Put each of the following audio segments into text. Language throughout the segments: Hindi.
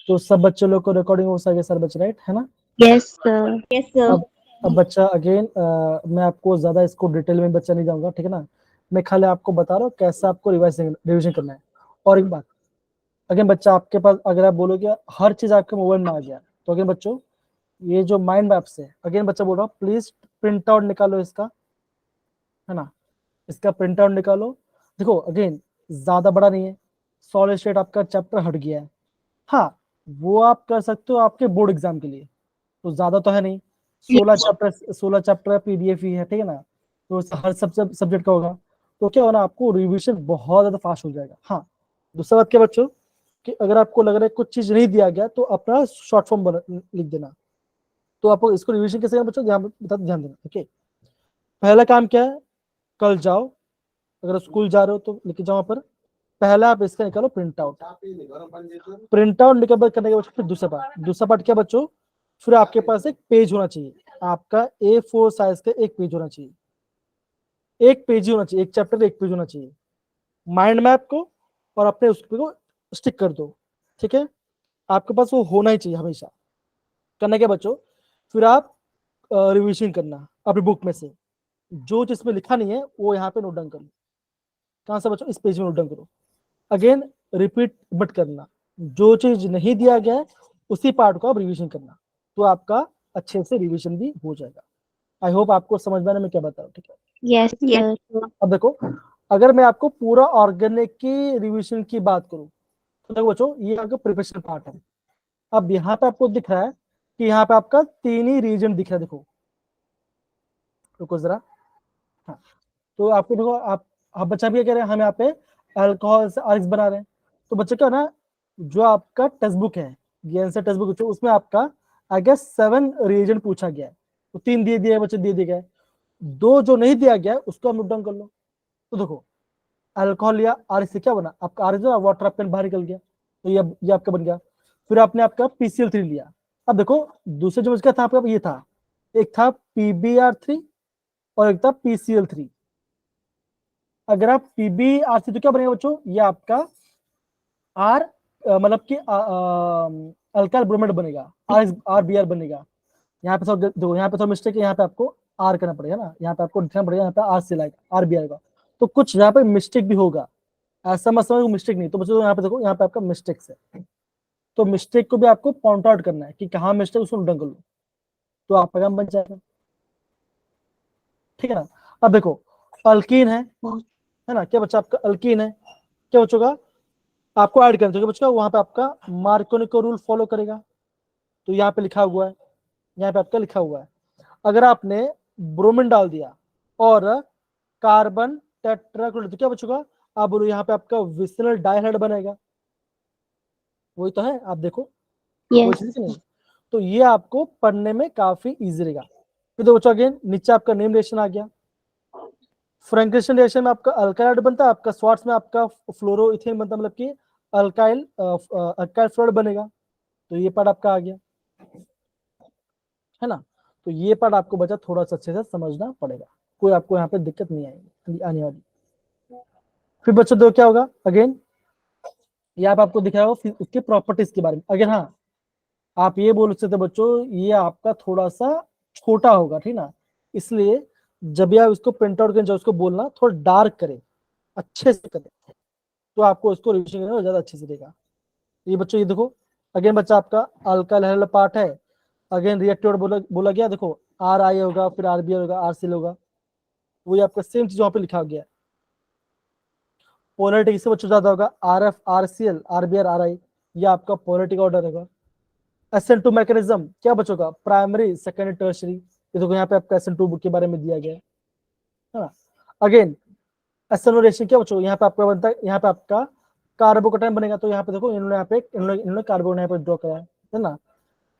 तो सब बच्चे लोग को रिकॉर्डिंग हो सके सर बच्चे, राइट है ना? Yes sir. Yes sir. अब बच्चा अगेन मैं आपको ज्यादा इसको डिटेल में बच्चा नहीं जाऊंगा, ठीक है ना? मैं खाली आपको बता रहा हूँ कैसे आपको रिविजन करना है। और एक बात अगेन बच्चा, आपके पास अगर आप बोलोगे हर चीज आपके मोबाइल में आ गया, तो अगेन बच्चों ये जो माइंड मैप्स है, अगेन बच्चा बोल रहा हूँ प्लीज प्रिंट आउट निकालो इसका, है ना? इसका प्रिंट आउट निकालो। देखो अगेन ज्यादा बड़ा नहीं है, सॉलिड स्टेट आपका चैप्टर हट गया है। हाँ वो आप कर सकते हो आपके बोर्ड एग्जाम के लिए, तो ज्यादा तो है नहीं, 16 चैप्टर पीडीएफ ही है, ठीक है ना? तो हर सब्जेक्ट का होगा, तो क्या होना आपको रिविजन बहुत ज्यादा फास्ट हो जाएगा। हाँ दूसरा बात क्या बच्चों, कि अगर आपको लग रहा है कुछ चीज नहीं दिया गया तो अपना शॉर्ट फॉर्म लिख देना। तो आपको इसको रिविजन कैसे करना बच्चों, ध्यान देना। ओके, पहला काम क्या है, कल जाओ, अगर स्कूल जा रहे हो तो लेके जाओ पर पहला आप इसका निकालो प्रिंट आउट। प्रिंट आउट निकाल करने के बाद फिर दूसरा पार्ट क्या बच्चों, फिर आपके पास एक पेज होना चाहिए, आपका A4 साइज का एक पेज होना चाहिए, एक पेज ही होना चाहिए, एक चैप्टर एक पेज होना चाहिए। माइंड मैप को और अपने उसको स्टिक कर दो, ठीक है? आपके पास वो होना ही चाहिए हमेशा। करना क्या बच्चों, फिर आप रिविजन करना अपनी बुक में से, जो जिसमें लिखा नहीं है वो यहाँ पे नोट डाउन कर लो। कहाँ से बच्चों, इस पेज में नोट डाउन करो। अगेन रिपीट मत करना, जो चीज नहीं दिया गया है उसी पार्ट को आप रिवीजन करना, तो आपका अच्छे से रिवीजन भी हो जाएगा। आई होप आपको समझ में आने में क्या बता रहा हूँ, ठीक है? Yes sir. अब देखो, अगर मैं आपको पूरा ऑर्गेनिक की रिवीजन की बात करूं तो देखो बच्चों ये आपका प्रिपरेशन पार्ट है। अब यहाँ पे आपको दिख रहा है कि यहाँ पे आपका 3 ही रीजन दिख रहा है, देखो रुको जरा। हाँ तो आपको देखो, आप बच्चा भी कह रहे हैं हम यहाँ पे अल्कोहल से आर्क्स बना रहे हैं, तो बच्चे क्या ना, जो आपका टेक्स्ट बुक है आंसर टेक्स्ट बुक उसमें आपका आई गेस 7 रीजन पूछा गया है, तो 3 दिए दिए बच्चे दिए दिए गए, 2 जो नहीं दिया गया है उसको आप नोट डाउन कर लो। तो देखो अल्कोहल लिया, आर से क्या बना आपका, आर जो वाटर आपका बाहर निकल गया, तो ये आपका बन गया। फिर आपने आपका PCl3 लिया। अब देखो दूसरे जो बच था आपका ये था, एक था PbR3 और एक था PCl3। अगर आप PbR3 तो क्या बनेगा बच्चों, ये आपका आर मतलब कि अल्काइल ब्रोमाइड बनेगा, RbR बनेगा। यहाँ पे सब देखो, यहाँ पे थोड़ा मिस्टेक है, यहाँ पे आपको आर करना पड़ेगा ना, यहाँ पे आपको लिखना पड़ेगा, यहाँ पे आर से लाएगा RB आएगा, तो कुछ यहाँ पे मिस्टेक भी होगा, ऐसा मत समझो मिस्टेक नहीं। तो बच्चों यहाँ पे देखो, यहाँ पे आपका मिस्टेक्स है, तो मिस्टेक को भी आपको पॉइंट आउट करना है कि कहाँ मिस्टेक, उसको नोट कर लो, तो आपका काम बन जाएगा, ठीक है ना? अब देखो अल्कीन है ना, क्या बच्चा आपका अल्कीन है, क्या बच्चों का आपको ऐड करना चाहिए बच्चों, वहां पे आपका मार्कोनी रूल फॉलो करेगा, तो यहाँ पे लिखा हुआ है, यहाँ पे आपका लिखा हुआ है। अगर आपने ब्रोमीन डाल दिया और कार्बन टेट्राक्लोराइड, तो क्या बचेगा, आप बोलो यहाँ पे आपका विसिनल डाइहाइड बनेगा, वही तो है, आप देखो वही चीज नहीं, तो ये आपको पढ़ने में काफी इजी रहेगा। फिर तो बच्चों अगेन नीचे आपका नेम रिएक्शन आ गया, फ्रैंकलिन रिएक्शन में आपका अल्काइड बनता है, आपका स्वार्ट्स में आपका फ्लोरोइथेन बनता है, मतलब कि अल्काइल अल्काइल फ्लोराइड बनेगा, तो ये पार्ट आपका आ गया, है ना? तो ये पार्ट आपको बचा थोड़ा सा अच्छे से समझना पड़ेगा, कोई आपको यहाँ पे दिक्कत नहीं आएगी आने वाली। फिर बच्चों दो क्या होगा, अगेन यहाँ पे आपको दिख रहा होगा उसके प्रॉपर्टीज के बारे में। अगेन हाँ आप ये बोल सकते बच्चों ये आपका थोड़ा सा छोटा होगा, ठीक ना, इसलिए जब आप इसको प्रिंट आउट करें, जब उसको बोलना थोड़ा डार्क करें, अच्छे से करें, तो आपको उसको रिविजन करने में ज्यादा अच्छे से देगा। ये बच्चों ये देखो, अगेन बच्चा आपका अल्काइल हैलाइड पार्ट है, अगेन रिएक्टिव बोला गया, देखो RI होगा, फिर RBI होगा, RCl होगा, वही आपका सेम चीज वहां पे लिखा गया है। पोलैरिटी किससे बच्चों ज्यादा होगा, RF RCl RBI RI, ये आपका पोलैरिटी का ऑर्डर होगा। SN2 मैकेनिज्म क्या बचोगा, प्राइमरी सेकेंडरी टर्शियरी, ये देखो यहाँ पे आपका SN2 के बारे में दिया गया है ना। अगेन SN1 रिएक्शन क्या बचोगा, यहाँ पे आपका बनता है, यहाँ पे आपका कार्बोकेटाइन बनेगा, तो यहाँ पे देखो इन्होंने यहाँ पे इन्होंने कार्बन यहाँ पे ड्रॉ कराया है ना,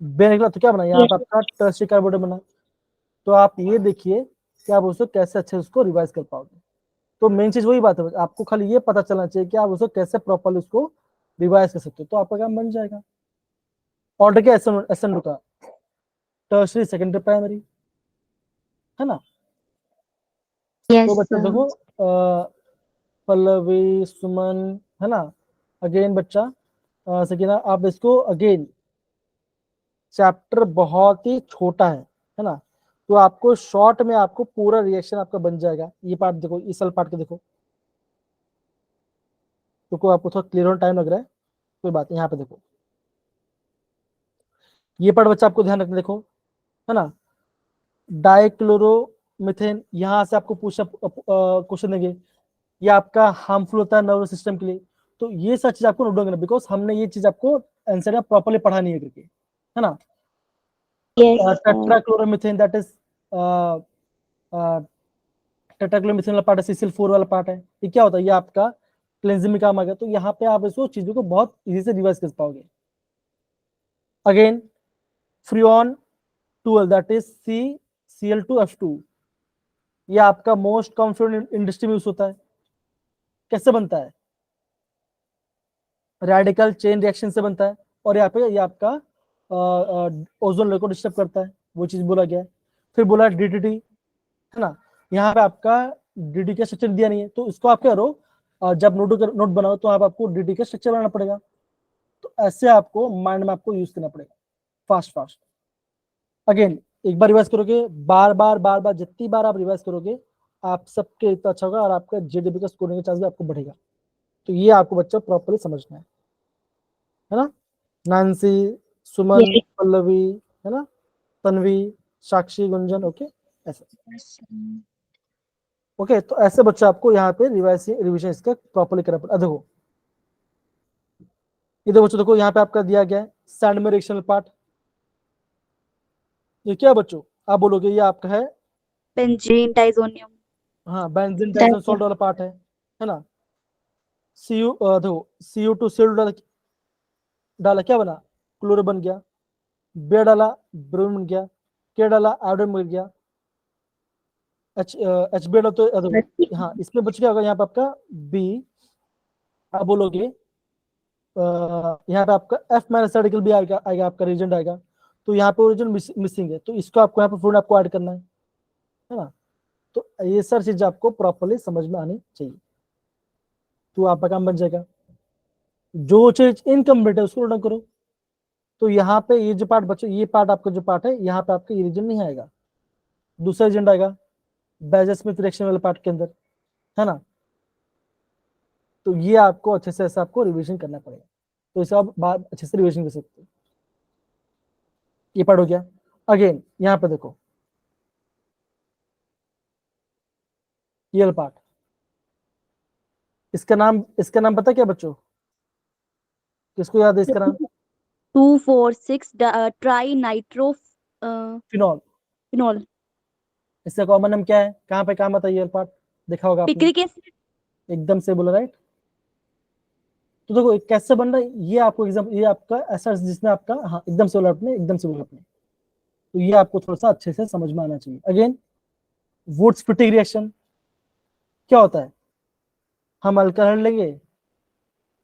बेन निकला, तो क्या बना यहाँ पे आपका टर्शियरी कार्बोनेट बना। तो आप ये देखिए कि आप उसको कैसे अच्छे उसको रिवाइज कर पाओगे। तो मेन चीज वही बात है, आपको खाली ये पता चलना चाहिए कि आप उसको कैसे प्रॉपरली उसको रिवाइज कर सकते हो, तो आपका काम बन जाएगा। ऑर्डर क्या SN का, टर्शियरी सेकेंडरी प्राइमरी, है ना? तो बच्चा देखो पल्लवी सुमन, है ना, अगेन बच्चा सकीना आप इसको अगेन, चैप्टर बहुत ही छोटा है ना, तो आपको शॉर्ट में आपको पूरा रिएक्शन आपका बन जाएगा। ये पार्ट देखो, इस वाले पार्ट को देखो, तो आपको थोड़ा क्लियर होने टाइम लग रहा है, कोई बात नहीं। यहाँ पे देखो, ये पार्ट बच्चा आपको ध्यान रखना, देखो है ना, डाइक्लोरोमिथेन, यहाँ से आपको पूछा क्वेश्चन देंगे, ये आपका हार्मफुल होता है नर्वस सिस्टम के लिए। तो ये सब चीज आपको नोट डाउन करना, बिकॉज हमने ये चीज आपको आंसर में प्रॉपर्ली पढ़ा नहीं है करके, है ना। Yes, sir. टेट्राक्लोरोमिथेन, दैट इज टेट्राक्लोरोमिथेन वाला पार्ट है, CCl4 वाला पार्ट है। ये क्या होता है, ये आपका क्लेंजिंग में काम आ गया। तो यहाँ पे आप इसको चीजों को बहुत इजी से रिवाइज कर पाओगे। Again freon 12, that is CCl2F2, ये आपका मोस्ट कॉमन इंडस्ट्री में यूज होता है। कैसे बनता है, रेडिकल चेन रिएक्शन से बनता है, और यहाँ पे ये आपका ओजोन लेयर को डिस्टर्ब करता है, वो चीज बोला गया है। फिर बोला DDT, है ना, यहाँ पे आपका DDT का स्ट्रक्चर दिया नहीं है, तो इसको आप क्या करो, जब नोट बनाओ तो आप आपको DDT का स्ट्रक्चर बनाना पड़ेगा। तो ऐसे आपको माइंड में आपको यूज करना पड़ेगा फास्ट फास्ट। अगेन एक बार रिवाइज करोगे, बार बार जितनी बार आप रिवाइज करोगे, आप सबके इतना अच्छा होगा, और आपका GDP का स्कोरिंग का चांस भी आपको बढ़ेगा। तो ये आपको बच्चों प्रॉपर्ली समझना है ना। नांसी, सुमन, Yes. पल्लवी, है ना, तन्वी, साक्षी, गुंजन, ओके, ऐसे। ओके, तो ऐसे बच्चे आपको यहाँ पे रिविजन इसका प्रॉपर्ली करना पड़ेगा। देखो इधर बच्चों, देखो यहाँ पे आपका दिया गया है सैंड में रिएक्शनल पार्ट। ये क्या बच्चों, आप बोलोगे ये आपका है, Benzene, diazonium. हाँ, बेंजीन That, डाइजन सॉल्ट वाला पार्ट है ना। देखो CU2 डाला, क्या बना, क्लोरो बन गया। बे डाला, ब्रोमीन बन गया। के डाला, आयोडीन बन गया। एच बी डाला, तो देखो हाँ, इसमें बच गया होगा यहाँ पे आपका बी। आप बोलोगे यहाँ पे आपका F- रेडिकल भी आएगा आपका रीजन आएगा। तो यहाँ पे ओरिजिन मिसिंग है, तो इसको आपको यहाँ पे फूड आपको ऐड करना है ना। तो ये सारी चीज आपको प्रॉपर्ली समझ में आनी चाहिए, तो आपका काम बन जाएगा। जो चीज इनकम्प्लीट है उसको नोट करो। तो यहाँ पे ये जो पार्ट बच्चों, ये पार्ट आपका जो पार्ट है, यहाँ पे आपका ये रीजन नहीं आएगा, दूसरा रीजन आएगा बेजल स्मिथ रिएक्शन वाले पार्ट के अंदर, है ना। तो ये आपको अच्छे से ऐसा आपको रिविजन करना पड़ेगा, तो इसे आप बात अच्छे से रिविजन कर सकते हो। ये पार्ट हो गया। अगेन यहाँ पे देखो, ये पार्ट, इसका नाम पता क्या बच्चों, किसको याद है इसका नाम? 2,4,6 trinitro फिनॉल। phenol. इसका कॉमन नाम क्या है, कहाँ पे काम आता है ये पार्ट, देखा होगा आपने, Picric acid. एकदम से बोला राइट। तो देखो कैसे बन रहा है, ये आपको एग्जाम, ये आपका ऐसा जिसने आपका, हाँ एकदम से बोला आपने, एकदम से बोला आपने। तो ये आपको थोड़ा सा अच्छे से समझ में आना चाहिए। अगेन वुड्स फिटिंग रिएक्शन क्या होता है, हम अल्कोहल लेंगे,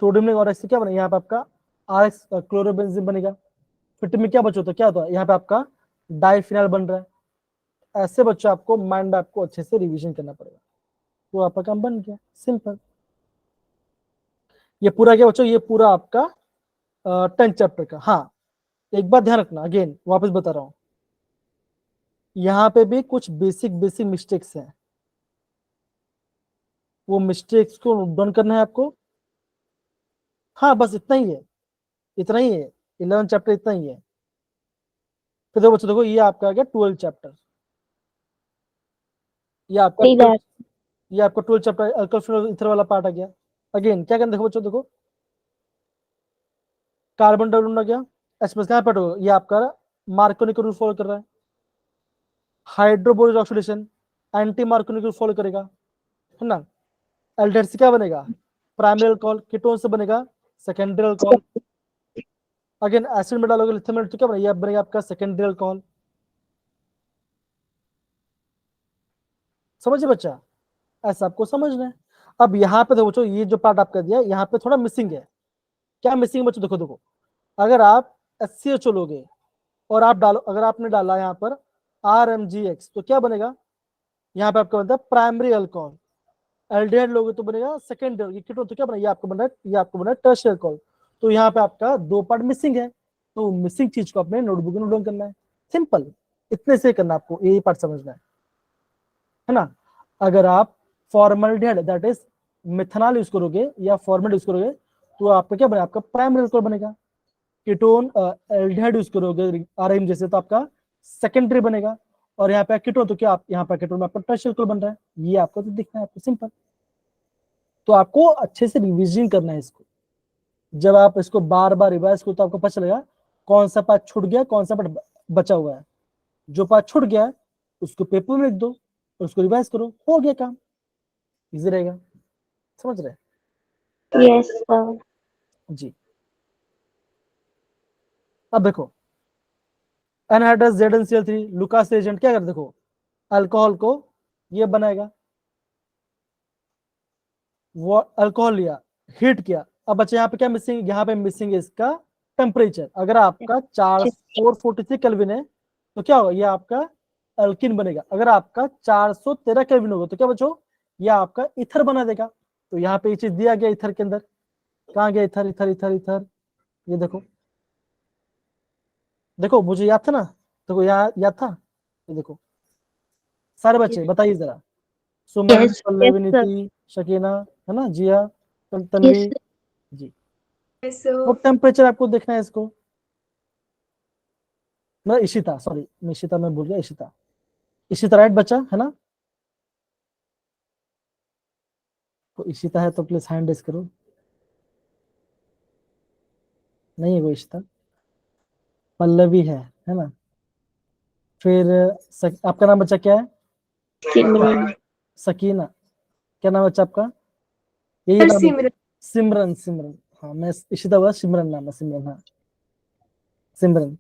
सोडियम लेंगे, और इससे क्या बनेगा, यहाँ पे आपका RX क्लोरोबेंजीन बनेगा। फिर में क्या बचा होता है, क्या होता है, यहाँ पे आपका डाइफिनाइल बन रहा है। ऐसे बच्चों आपको माइंड में आपको अच्छे से रिवीजन करना पड़ेगा, तो आपका काम बन गया, सिंपल। ये पूरा क्या बच्चों, ये पूरा आपका 10 चैप्टर का। हाँ एक बात ध्यान रखना, अगेन वापस बता रहा हूँ, यहाँ पे भी कुछ बेसिक बेसिक मिस्टेक्स हैं, वो मिस्टेक्स को नोट डाउन करना है आपको। हाँ बस इतना ही है, इतना ही है, 11 चैप्टर इतना ही है। फिर देखो बच्चों, देखो ये आपका आ गया 12 चैप्टर, ये आपका See that. ये आपका 12 चैप्टर अल्कोहल इथर वाला पार्ट आ गया। अगेन क्या करना, देखो बच्चों, देखो कार्बन डाइऑक्साइड आ गया, एच कहाँ पर होगा, ये आपका मार्कोनी का रूल फॉलो कर रहा है। हाइड्रोबोरिक ऑक्सीडेशन एंटी मार्कोनी का रूल फॉलो करेगा, है ना। एल्डेहाइड से क्या बनेगा, प्राइमरी अल्कोहल, कीटोन से बनेगा सेकेंडरी अल्कोहल। अगेन एसिड में डालोगे लिथियम में, तो क्या बनेगा, बनेगा आपका सेकेंडरी अल्कोहल। समझिए बच्चा, ऐसा आपको समझना है। अब यहाँ पे देखो बच्चों, ये जो पार्ट आपका दिया है यहाँ पे थोड़ा मिसिंग है। क्या मिसिंग है बच्चों, देखो देखो, अगर आप HCHO लोगे और आप डालो, अगर आपने डाला यहाँ पर RMGX, तो क्या बनेगा, यहाँ पे आपका बनता है प्राइमरी अल्कोहल। एल्डिहाइड लोगे तो बनेगा सेकेंडरी, ये कीटोन तो क्या बना, ये आपको बना, ये आपको बना टर्शियरी अल्कोहल। तो यहाँ पे आपका 2 पार्ट मिसिंग है, तो मिसिंग चीज को अपने नोटबुक में नोट डाउन करना है, सिंपल, इतने से करना, आपको ये पार्ट समझना है ना। अगर आप formaldehyde that is methanol use करोगे या फॉर्मेट यूज करोगे तो आपका क्या बनेगा, आपका प्राइमरी अल्कोहल बनेगा। कीटोन एल्डिहाइड यूज करोगे आरएम जैसे तो आपका सेकेंडरी बनेगा। और यहाँ पे कीटोन तो क्या आप यहाँ पे कीटोन में आपका टर्शियरी अल्कोहल बन रहा है, ये आपको तो दिखना है आपको, सिंपल। तो आपको अच्छे से रिविजन करना है इसको, जब आप इसको बार बार रिवाइज करो तो आपको पता चलेगा कौन सा पार्ट छूट गया, कौन सा पार्ट बचा हुआ है। जो पार्ट छूट गया है उसको पेपर में लिख दो और उसको रिवाइज करो, हो गया काम, इजी रहेगा। समझ रहे Yes, sir. जी। अब देखो एनहाइड्रस ZnCl3 लुकास एजेंट क्या कर, देखो अल्कोहल को ये बनाएगा, वो अल्कोहल लिया, हीट किया। अब बच्चे यहाँ पे क्या मिसिंग, यहाँ पे मिसिंग है इसका टेम्परेचर। अगर आपका 443 केल्विन है तो क्या होगा, ये आपका अल्किन बनेगा। अगर आपका 413 केल्विन होगा तो क्या बचो, ये आपका इथर बना देगा। तो यहाँ पे ये चीज दिया गया इथर के अंदर, कहाँ गया इथर, इथर इथर इथर, ये देखो, देखो मुझे याद था ना, देखो याद था, ये देखो सारे बच्चे बताइए जरा, सुमन, Yes, पल्लवी, yes, sir. नीति, शकीना, है ना, जिया, Yes, तन्वी sir. जी। Yes, वो sir. टेम्परेचर आपको देखना है इसको, मैं इशिता, सॉरी मैं इशिता में भूल गया, इशिता, इशिता राइट बच्चा है ना। तो इशिता है तो प्लीज हैंड रेस करो, नहीं है वो इशिता। पल्लवी है ना। फिर आपका नाम बच्चा क्या है, Simran. सकीना, क्या नाम बच्चा आपका, यही Sir, नाम है? Simran. सिमरन, सिमरन, हाँ मैं इशिता हुआ, सिमरन नाम है, सिमरन, हाँ सिमरन।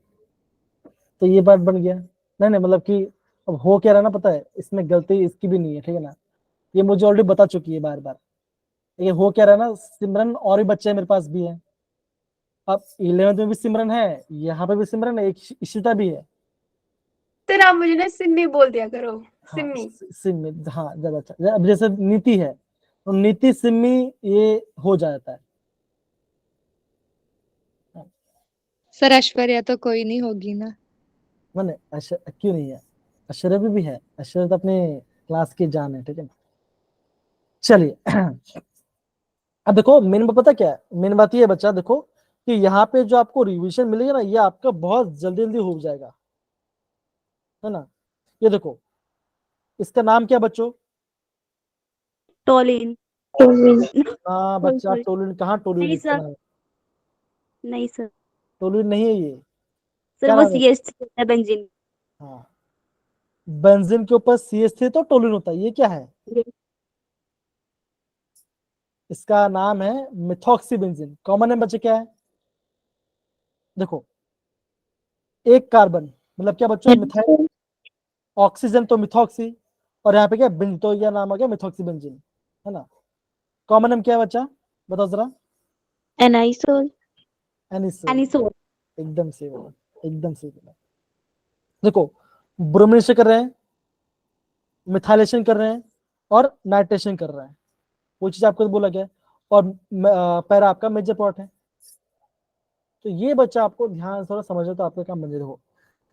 तो ये बात बन गया, नहीं नहीं मतलब कि अब हो क्या रहा ना, पता है इसमें गलती इसकी भी नहीं है, ठीक है ना, ये मुझे ऑलरेडी बता चुकी है बार बार। ये हो क्या रहा है ना, सिमरन और भी बच्चे मेरे पास भी है, अब 11th में भी सिमरन है, यहाँ पे भी सिमरन है, एक इशिता भी है। सर आप मुझे ना सिम्मी बोल दिया करो, हाँ सिम्मी। सिम्मी, हाँ ज्यादा अच्छा। अब जैसे नीति है तो नीति सिम्मी, ये हो जाता है। सर ऐश्वर्या तो कोई नहीं होगी ना। मैंने क्यों नहीं है, ऐश्वर्या भी है, ऐश्वर्या तो अपने क्लास की जान है, ठीक है ना। चलिए अब देखो मेन बात पता क्या है, मेन बात ये है बच्चा, देखो कि यहाँ पे जो आपको रिवीजन मिलेगा ना, ये आपका बहुत जल्दी जल्दी हो जाएगा, है ना। ये देखो इसका नाम क्या बच्चों, Toluene. हाँ Sorry, बच्चा sorry. टोलुइन, कहाँ टोलुइन नहीं इसका सर, नाम, नहीं सर. टोलुइन नहीं है ये, सर क्या वो नाम है, CH है बेंजीन. हाँ बेंजीन के ऊपर CH3 तो टोलुइन होता है, ये क्या है, इसका नाम है मिथॉक्सीबेंजीन। कॉमन नेम बच्चे क्या है, देखो एक कार्बन मतलब क्या बच्चों, मिथाइल, ऑक्सीजन तो मिथॉक्सी, और यहाँ पे क्या बेंज, तो यह नाम आ गया मिथॉक्सीबेंजीन, है ना। कॉमन नेम क्या है बच्चा, बताओ जरा, Anisole. Anisole, Anisole. एकदम सही बोला, एकदम सही बोला। देखो ब्रोमिनेशन कर रहे हैं, मिथाइलेशन कर रहे हैं और नाइट्रेशन कर रहे हैं, वो चीज आपको बोला गया है। और पैरा आपका मेजर प्लॉट है। तो ये बच्चा आपको ध्यान से थोड़ा समझना, तो आपका काम बन जाए। देखो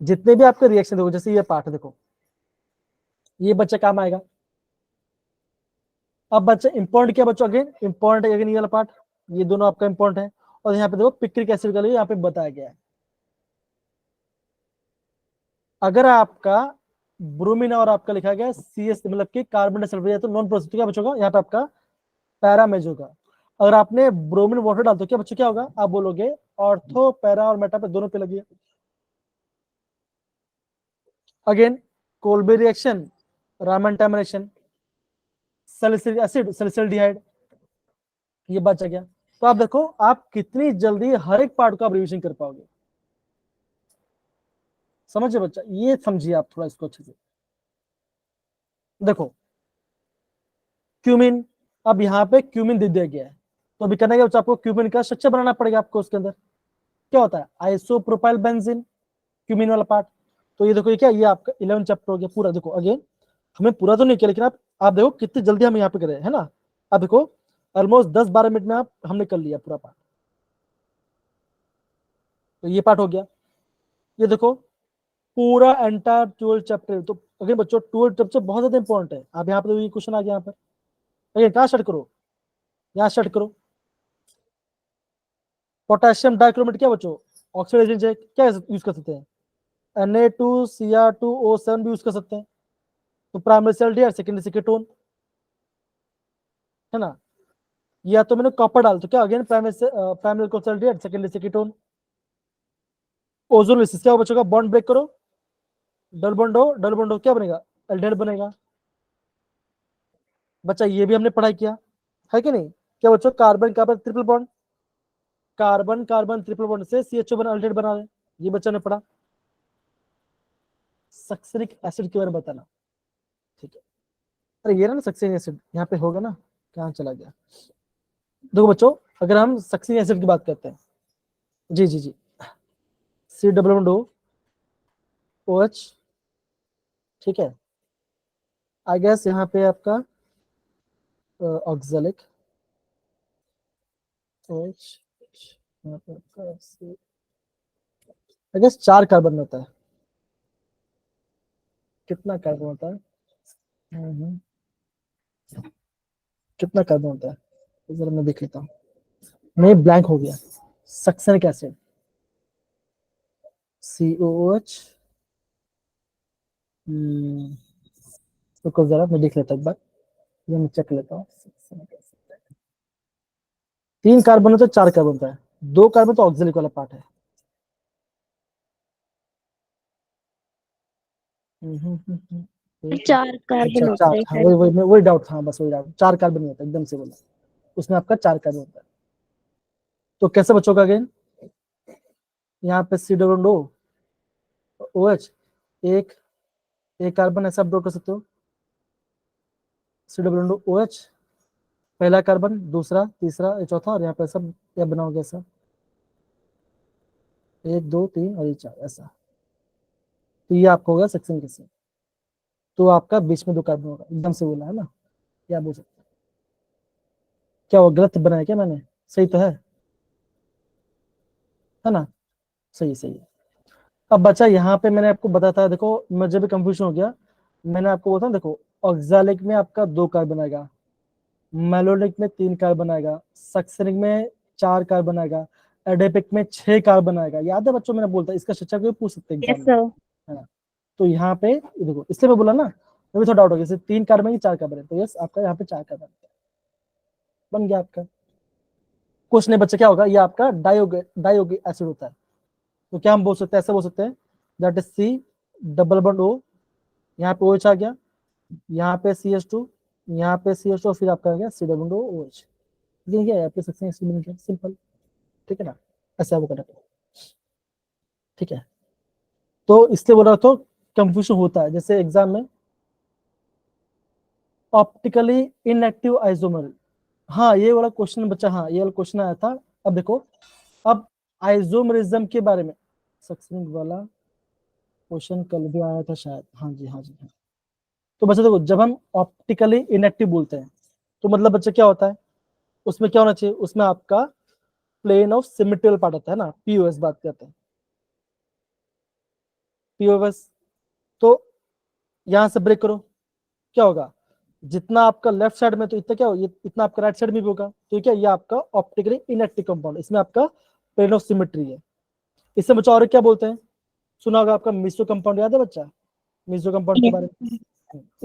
जितने भी आपके रिएक्शन, देखो जैसे ये पार्ट है, देखो ये बच्चा काम आएगा। अब बच्चा इंपॉर्टेंट क्या बच्चों, अगेन इंपॉर्टेंट अगेन ये वाला पार्ट, ये दोनों आपका इंपॉर्टेंट है। और यहाँ पे देखो पिक्रिक एसिड का लिए यहाँ पे बताया गया है। अगर आपका ब्रोमीन और आपका लिखा गया CS मतलब कि कार्बन डाइसल्फाइड तो नॉन पॉजिटिव, क्या बच्चों का यहाँ पे आपका पैरामेज होगा। अगर आपने ब्रोमीन वाटर डाल तो क्या बच्चों क्या होगा, आप बोलोगे ऑर्थो, पैरा और मेटा पे दोनों पे लगी। अगेन कोल्बे रिएक्शन, रामन टैमरेशन, सैलिसिलिक एसिड, सैलिसिल्डिहाइड, ये बचा गया। तो आप देखो आप कितनी जल्दी हर एक पार्ट को आप रिविजन कर पाओगे, समझिए बच्चा, ये समझिए आप थोड़ा इसको अच्छे से। देखो क्यूमिन, अब यहाँ पे क्यूमिन दे दिया गया है, तो अभी करना क्या बच्चा, आपको क्यूमिन का स्ट्रक्चर बनाना पड़ेगा आपको। उसके अंदर क्या होता है, आइसोप्रोपाइल बेंजीन, क्यूमिन वाला पार्ट। तो ये देखो ये क्या, ये आपका 11 चैप्टर हो गया पूरा। देखो अगेन हमें पूरा तो नहीं किया, लेकिन आप आप देखो कितनी जल्दी हम यहाँ पे करे है ना। अब देखो ऑलमोस्ट 10-12 मिनट में आप हमने कर लिया पूरा पार्ट। तो ये पार्ट हो गया। ये देखो पूरा एंटायर 12 चैप्टर। तो अगर बच्चों 12 चैप्टर बहुत ज्यादा इंपॉर्टेंट है। आप यहाँ पे ये क्वेश्चन आ गया यहाँ पर। अगर कहाँ स्टार्ट करो, यहाँ स्टार्ट करो। पोटेशियम डाइक्रोमेट क्या बच्चों, ऑक्सीडाइजेशन है, क्या यूज कर सकते हैं, Na2Cr2O7 भी यूज कर सकते हैं। तो प्राइमरी सेल डी सेकेंडरी से कीटोन है ना। या तो मैंने कॉपर डाल तो क्या अगेन प्राइमरी को सेल डी सेकेंडरी से कीटोन। ओजोन लिसिस क्या हो बच्चों का, बॉन्ड ब्रेक करो, डबल बॉन्ड हो क्या बनेगा, एल्डिहाइड बनेगा। बच्चा ये भी हमने पढ़ाई किया है कि नहीं। क्या बच्चों carbon carbon triple bond, carbon carbon triple bond से CH2 बना एल्डिहाइड बना रहे, ये बच्चा ने पढ़ा। सक्सेनिक एसिड के बारे में बताना, ठीक है। अरे ये ना सक्सेनिक एसिड यहाँ पे होगा ना, कहाँ चला गया। देखो बच्चों अगर हम सक्सेनिक एसिड की बात करते हैं, जी जी जी, C=OH, ठीक है। आई गेस यहाँ पे आपका ऑक्सैलिक OH, यहाँ पे आपका आई गेस 4 कार्बन होता है। कितना कार्बन होता है, कितना कार्बन होता है, जरा मैं देख लेता हूँ। नहीं ब्लैंक हो गया। सक्सेनिक एसिड COOH, रुको जरा मैं देख लेता हूँ एक बार, ये मैं चेक लेता हूँ। 3 कार्बन होता है, 4 कार्बन होता है, 2 कार्बन तो ऑक्सिलिक वाला पार्ट है। चार कार्बन अच्छा होता 4, है हाँ शायद। वही डाउट था, बस वही डाउट, 4 कार्बन नहीं होता, एकदम से बोला, उसमें आपका 4 कार्बन होता है। तो कैसे बच्चों का अगेन, यहाँ पे C=OH, एक कार्बन ऐसा आप ड्रॉ कर सकते हो, C=OH, पहला कार्बन, दूसरा, तीसरा, ये चौथा, और यहाँ पे सब क्या बनाओगे ऐसा, 1 2 3 और ये 4 ऐसा। तो ये आपको होगा सेक्शन कैसे, तो आपका बीच में 2 कार्बन होगा, एकदम से बोला है ना, क्या बोल सकते हैं। क्या वो गलत बनाया क्या मैंने, सही तो है ना, सही सही है। अब बच्चा यहाँ पे मैंने आपको बताया था, देखो मुझे भी कंफ्यूजन हो गया। मैंने आपको बोला था देखो, ऑक्सैलिक में आपका 2 कार्बन आएगा, मेलोनिक में 3 कार्बन आएगा, सक्सेनिक में 4 कार्बन आएगा, एडेपिक में 6 कार्बन आएगा। याद है बच्चों मैंने बोलता, इसका शिक्षक को भी पूछ सकते हैं यस एग्जाम में, सर। है ना। तो यहाँ पे देखो, इसलिए मैं बोला ना, अभी थोड़ा डाउट हो गया, जैसे 3 कार्बन की 4 कार्बन है, तो यस आपका यहाँ पे 4 कार्बन बन गया आपका। कुछ नहीं बच्चे क्या होगा, ये आपका डाइओगे एसिड होता है। तो क्या हम बोल सकते हैं, ऐसे बोल सकते हैं, दैट इज C=O, यहाँ पे OH आ गया, यहाँ पे CH2, यहाँ पे CH2, फिर आपका आ गया C=OH। ये क्या है आपके सक्सेस एक्सपेरिमेंट, सिंपल, ठीक है ना, ऐसा वो करना, ठीक है। तो इसलिए बोल रहा तो कंफ्यूजन होता है, जैसे एग्जाम में ऑप्टिकली इनएक्टिव आइसोमर, हाँ ये वाला क्वेश्चन बच्चा, हाँ ये वाला क्वेश्चन आया था। अब देखो, अब आइसोमरिज्म के बारे में सक्सेस वाला क्वेश्चन कल भी आया था शायद, हाँ जी हाँ जी हाँ। तो बच्चा देखो, जब हम ऑप्टिकली इनएक्टिव बोलते हैं तो मतलब बच्चा क्या होता है, उसमें क्या होना चाहिए, उसमें आपका प्लेन ऑफ सिमेट्रिकल पार्ट आता है ना, POS बात करते हैं, POS। तो यहां से ब्रेक करो, क्या होगा, जितना आपका लेफ्ट साइड में तो इतना क्या हो, ये इतना आपका राइट साइड में भी होगा, तो क्या ये आपका ऑप्टिकली इनएक्टिव कंपाउंड, इसमें आपका प्लेन ऑफ सिमेट्री है। इससे बच्चा और क्या बोलते हैं, सुना होगा आपका मिसो कंपाउंड, याद है बच्चा मिसो कंपाउंड के बारे में।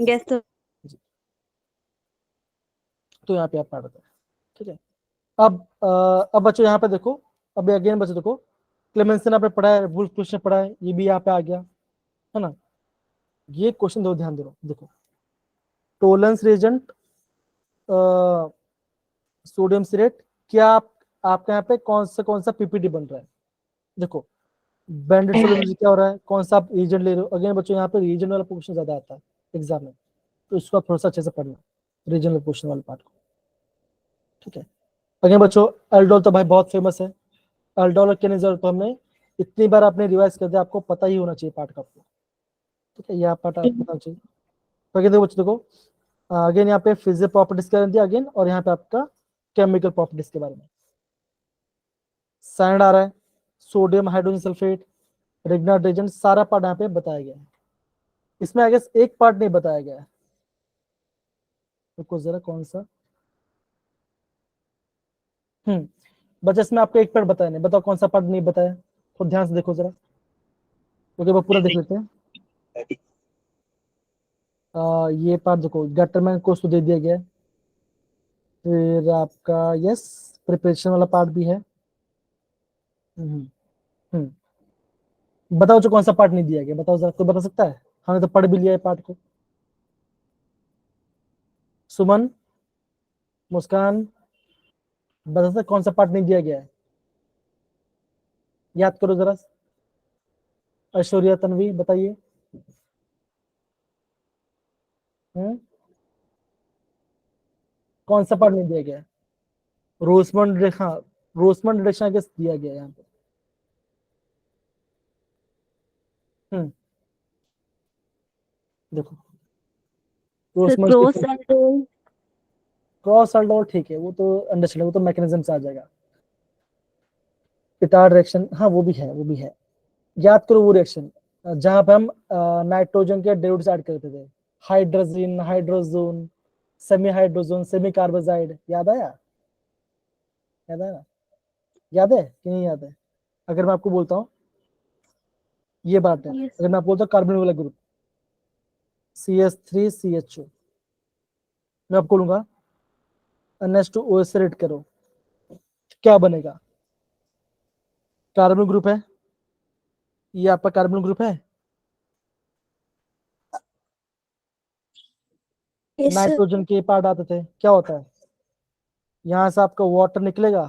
Yes sir. तो यहाँ पे आप पढ़ रहे हैं, ठीक है। अब बच्चों यहाँ पे देखो, अब अगेन बच्चों देखो, क्लेमेंसन आपने पढ़ा है, वुल्फ क्वेश्चन पढ़ा है, ये भी यहाँ पे आ गया है ना। ये क्वेश्चन दो ध्यान दो, देखो टोलेंस रेजेंट, सोडियम सिरेट, क्या आपके यहाँ पे कौन सा PPT बन रहा है, देखो बैंडेड सोडियम क्या हो रहा है, कौन सा आप रीजन ले रहे हो। अगेन बच्चों यहाँ पे रीजन वाला क्वेश्चन ज्यादा आता है एग्जाम में, तो इसको आप थोड़ा सा अच्छे से पढ़ना, रीजनल क्वेश्चन वाले पार्ट को, ठीक है। अगेन बच्चों एल्डोल तो भाई बहुत फेमस है, एल्डोल के नहीं जरूरत, तो हमने इतनी बार आपने रिवाइज कर दिया, आपको पता ही होना चाहिए पार्ट का आपको, ठीक है, यह पार्ट आपको पता चाहिए। तो देखो बच्चों देखो, अगेन यहाँ पे फिजिकल प्रॉपर्टीज का दिया अगेन, और यहाँ पे आपका केमिकल प्रॉपर्टीज के बारे में। साइनाइड आ रहा है, sodium hydrogen sulphate, Grignard agent, सारा पार्ट यहाँ पे बताया गया है। इसमें आई गेस एक पार्ट नहीं बताया गया है, तो जरा कौन सा, बच्चा इसमें आपको एक पार्ट बताया नहीं, बताओ कौन सा पार्ट नहीं बताया, तो ध्यान से देखो जरा, ओके वो पूरा देख लेते हैं। ये पार्ट देखो, गटरमैन कोर्स तो दे दिया गया है, फिर आपका यस प्रिपरेशन वाला पार्ट भी है। हम्म बताओ जो कौन सा पार्ट नहीं दिया गया, बताओ जरा, कोई बता सकता है? हमने तो पढ़ भी लिया है पार्ट को। सुमन, मुस्कान, बता सकते कौन सा पार्ट नहीं दिया गया है? याद करो जरा। ऐश्वर्या, तन्वी, बताइए। कौन सा पार्ट नहीं दिया गया है? रोसमंड रेखा, रोसमंड रेखा के दिया गया है यहाँ पे। देखो sir Rosamund cross aldol. Cross aldol ठीक है, वो तो अंडरस्टैंड, वो तो मैकेनिज्म से आ जाएगा। पिटार्ड रिएक्शन, हाँ वो भी है, वो भी है। याद करो वो रिएक्शन जहां पे हम नाइट्रोजन के डेरिवेटिव्स ऐड करते थे, hydrogen, hydrazone, semi hydrogen, semicarbazide, याद आया? याद आया? याद है कि नहीं याद है? अगर मैं आपको बोलता हूँ ये बात है, यस अगर मैं आपको बोलता हूँ कार्बन वाला ग्रुप CH3CHO, मैं आपको बोलूंगा NH2OH से रेड करो, क्या बनेगा? कार्बन ग्रुप है, ये आपका कार्बन ग्रुप है, यस सर। नाइट्रोजन के पार्ट आते थे, क्या होता है? यहाँ से आपका वाटर निकलेगा,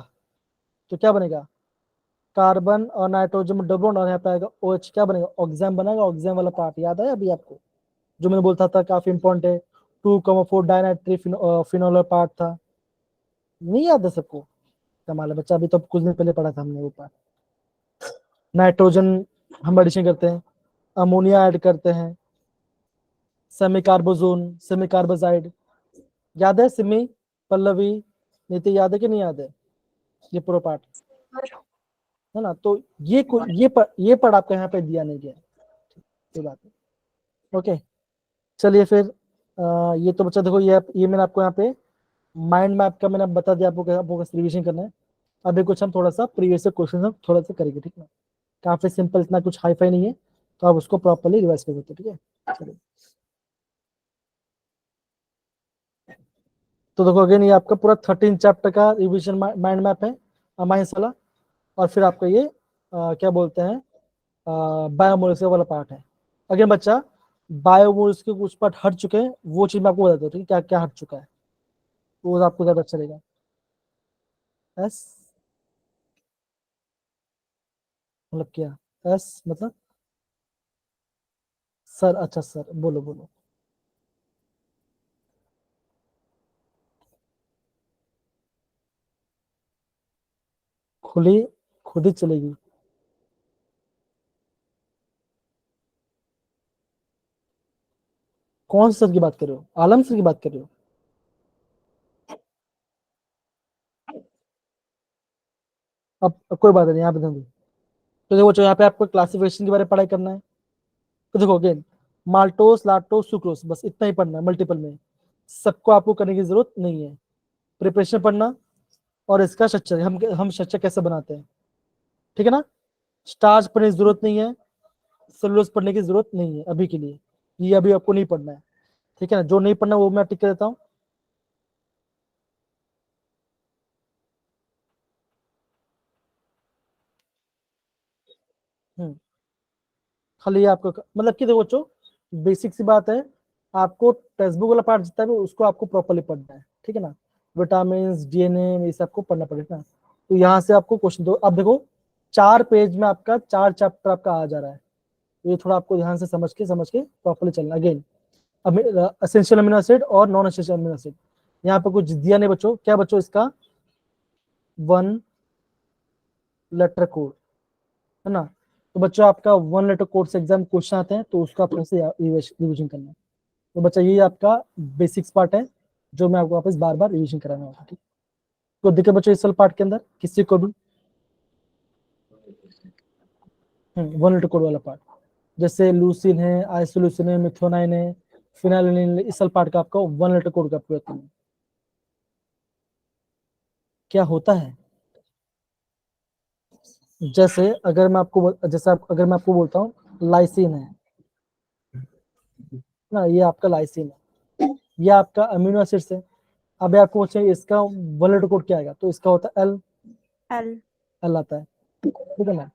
तो क्या बनेगा? कार्बन और नाइट्रोजन में डबल बॉन्ड, और यहाँ पे आएगा OH, क्या बनेगा? ऑक्सीजन बनेगा, ऑक्सीजन वाला पार्ट याद है अभी आपको, जो मैंने बोलता था काफी इंपॉर्टेंट है, 2,4 डाइनाइट्री फिनोल पार्ट था, नहीं याद है सबको? कमाल है बच्चा, अभी तो कुछ दिन पहले पढ़ा था हमने वो पार्ट। नाइट्रोजन हम एडिशन करते हैं, अमोनिया ऐड करते हैं, सेमी कार्बोजोन, सेमी कार्बोजाइड, याद है? सिमी, पल्लवी, नीति, याद है कि नहीं याद है ये पूरा पार्ट? है ना, तो ये पढ़ आपका यहाँ पे दिया नहीं गया, ये बात है। ओके चलिए फिर ये तो बच्चा देखो, ये मैंने आपको यहाँ पे माइंड मैप का मैंने बता दिया आपको, आपको रिवीजन करना है। अभी कुछ हम थोड़ा सा प्रीवियस क्वेश्चन हम थोड़ा सा करेंगे, ठीक है? काफी सिंपल, इतना कुछ हाई फाई नहीं है, तो आप उसको प्रॉपरली रिवाइज कर सकते, ठीक है? चलिए तो देखो अगेन ये आपका पूरा 13 चैप्टर का रिवीजन माइंड मैप है अमाइंस वाला, और फिर आपका ये क्या बोलते हैं बायोमोलिक्यूलर वाला पार्ट है। अगेन बच्चा बायोमोलिक्यूलर के कुछ पार्ट हट चुके हैं, वो चीज मैं आपको बता दूं, ठीक है? क्या क्या हट चुका है, वो आपको ज्यादा अच्छा लगेगा। एस मतलब क्या? एस मतलब सर, अच्छा सर, बोलो बोलो। खुली, खुद ही चलेगी? कौन से सर की बात कर रहे हो? आलम सर की बात कर रहे हो? अब कोई बात नहीं, यहाँ पे ध्यान दो। तो देखो बच्चों, यहाँ पे आपको क्लासिफिकेशन के बारे में पढ़ाई करना है, तो देखो अगेन माल्टोस, लाक्टोस, सुक्रोस, बस इतना ही पढ़ना है मल्टीपल में, सबको आपको करने की जरूरत नहीं है। प्रिपरेशन पढ़ना, और इसका स्ट्रक्चर, हम स्ट्रक्चर कैसे बनाते हैं, ठीक है ना? स्टार्च पढ़ने की जरूरत नहीं है, सेलुलोज पढ़ने की जरूरत नहीं है अभी के लिए, ये अभी आपको नहीं पढ़ना है, ठीक है ना? जो नहीं पढ़ना वो मैं टिक कर देता हूँ। हम्म खाली ये आपको मतलब कि देखो बच्चों, बेसिक सी बात है, आपको टेक्स्ट बुक वाला पार्ट जितना भी उसको आपको प्रॉपरली पढ़ना है, ठीक है ना? विटामिन, DNA, ये सब आपको पढ़ना पड़ेगा ना। तो यहाँ से आपको क्वेश्चन दो, अब देखो 4 पेज में आपका 4 चैप्टर आपका आ जा रहा है, ये थोड़ा आपको ध्यान से समझ के प्रॉपरली चलना। अगेन एसेंशियल अमीनो एसिड और नॉन एसेंशियल अमीनो एसिड, यहाँ पे कुछ दिया नहीं बच्चों, क्या बच्चों इसका 1 लेटर कोड, है ना? तो बच्चों आपका 1 लेटर कोड से एग्जाम क्वेश्चन आते हैं, तो उसका आपको रिविजन करना है। तो बच्चा ये आपका बेसिक्स पार्ट है जो मैं आपको वापस बार बार रिविजन कराना होगा। ठीक, तो देखिए बच्चों इस वाले पार्ट के अंदर किसी को भी 1 लीटर कोड वाला पार्ट, जैसे लूसिन है, आइसोल्यूसिन है, मिथोनाइन है, फिनाइलिन, इस वाले पार्ट का आपका 1 लीटर कोड का प्रयोग करना है। क्या होता है, जैसे अगर मैं आपको बोलता हूँ लाइसिन है ना, ये आपका लाइसिन है, ये आपका अमीनो एसिड्स है। अब आपको पूछे इसका 1 लीटर कोड क्या आएगा, तो इसका होता है एल एल आता है, ठीक है ना।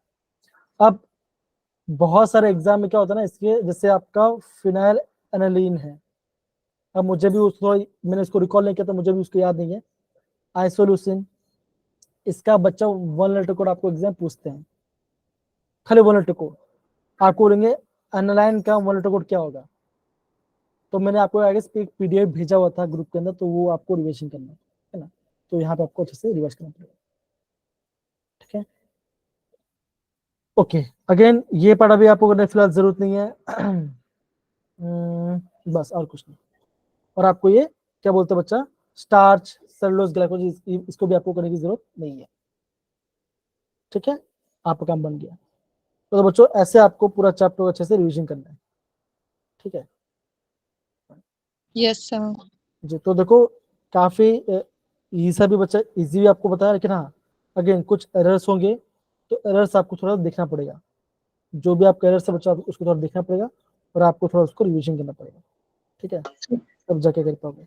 अब बहुत सारे एग्जाम में क्या होता है ना इसके, जैसे आपका फिनाइल एनालीन है, अब मुझे भी उसको, मैंने इसको रिकॉल नहीं किया तो मुझे भी उसको याद नहीं है। आइसोल्यूसिन, इसका बच्चा 1 लीटर कोड आपको एग्जाम पूछते हैं, खाली 1 लीटर कोड आपको बोलेंगे एनालाइन का 1 लीटर कोड क्या होगा, तो मैंने आपको आगे एक पीडीएफ भेजा हुआ था ग्रुप के अंदर, तो वो आपको रिविजन करना है ना, तो यहाँ पे आपको अच्छे से रिवाइज करना पड़ेगा। ठीक है, ओके। अगेन ये पार्ट अभी आपको करने की फिलहाल जरूरत नहीं है। बस और कुछ नहीं। और आपको ये क्या बोलते हैं बच्चा, स्टार्च, सेलुलोज, ग्लाइकोज, इसको भी आपको करने की जरूरत नहीं है। ठीक है, आपका काम बन गया। तो बच्चों ऐसे आपको पूरा चैप्टर अच्छे से रिवीजन करना है। ठीक है यस सर। जी, तो देखो काफी ये सभी बच्चा इजी भी आपको बताया, लेकिन हाँ अगेन कुछ एरर्स होंगे, तो एरर्स आपको थोड़ा देखना पड़ेगा, जो भी आपका एरर्स है बच्चा उसको थोड़ा देखना पड़ेगा और आपको थोड़ा उसको रिवीजन करना पड़ेगा। ठीक है, तब जाके कर पाओगे।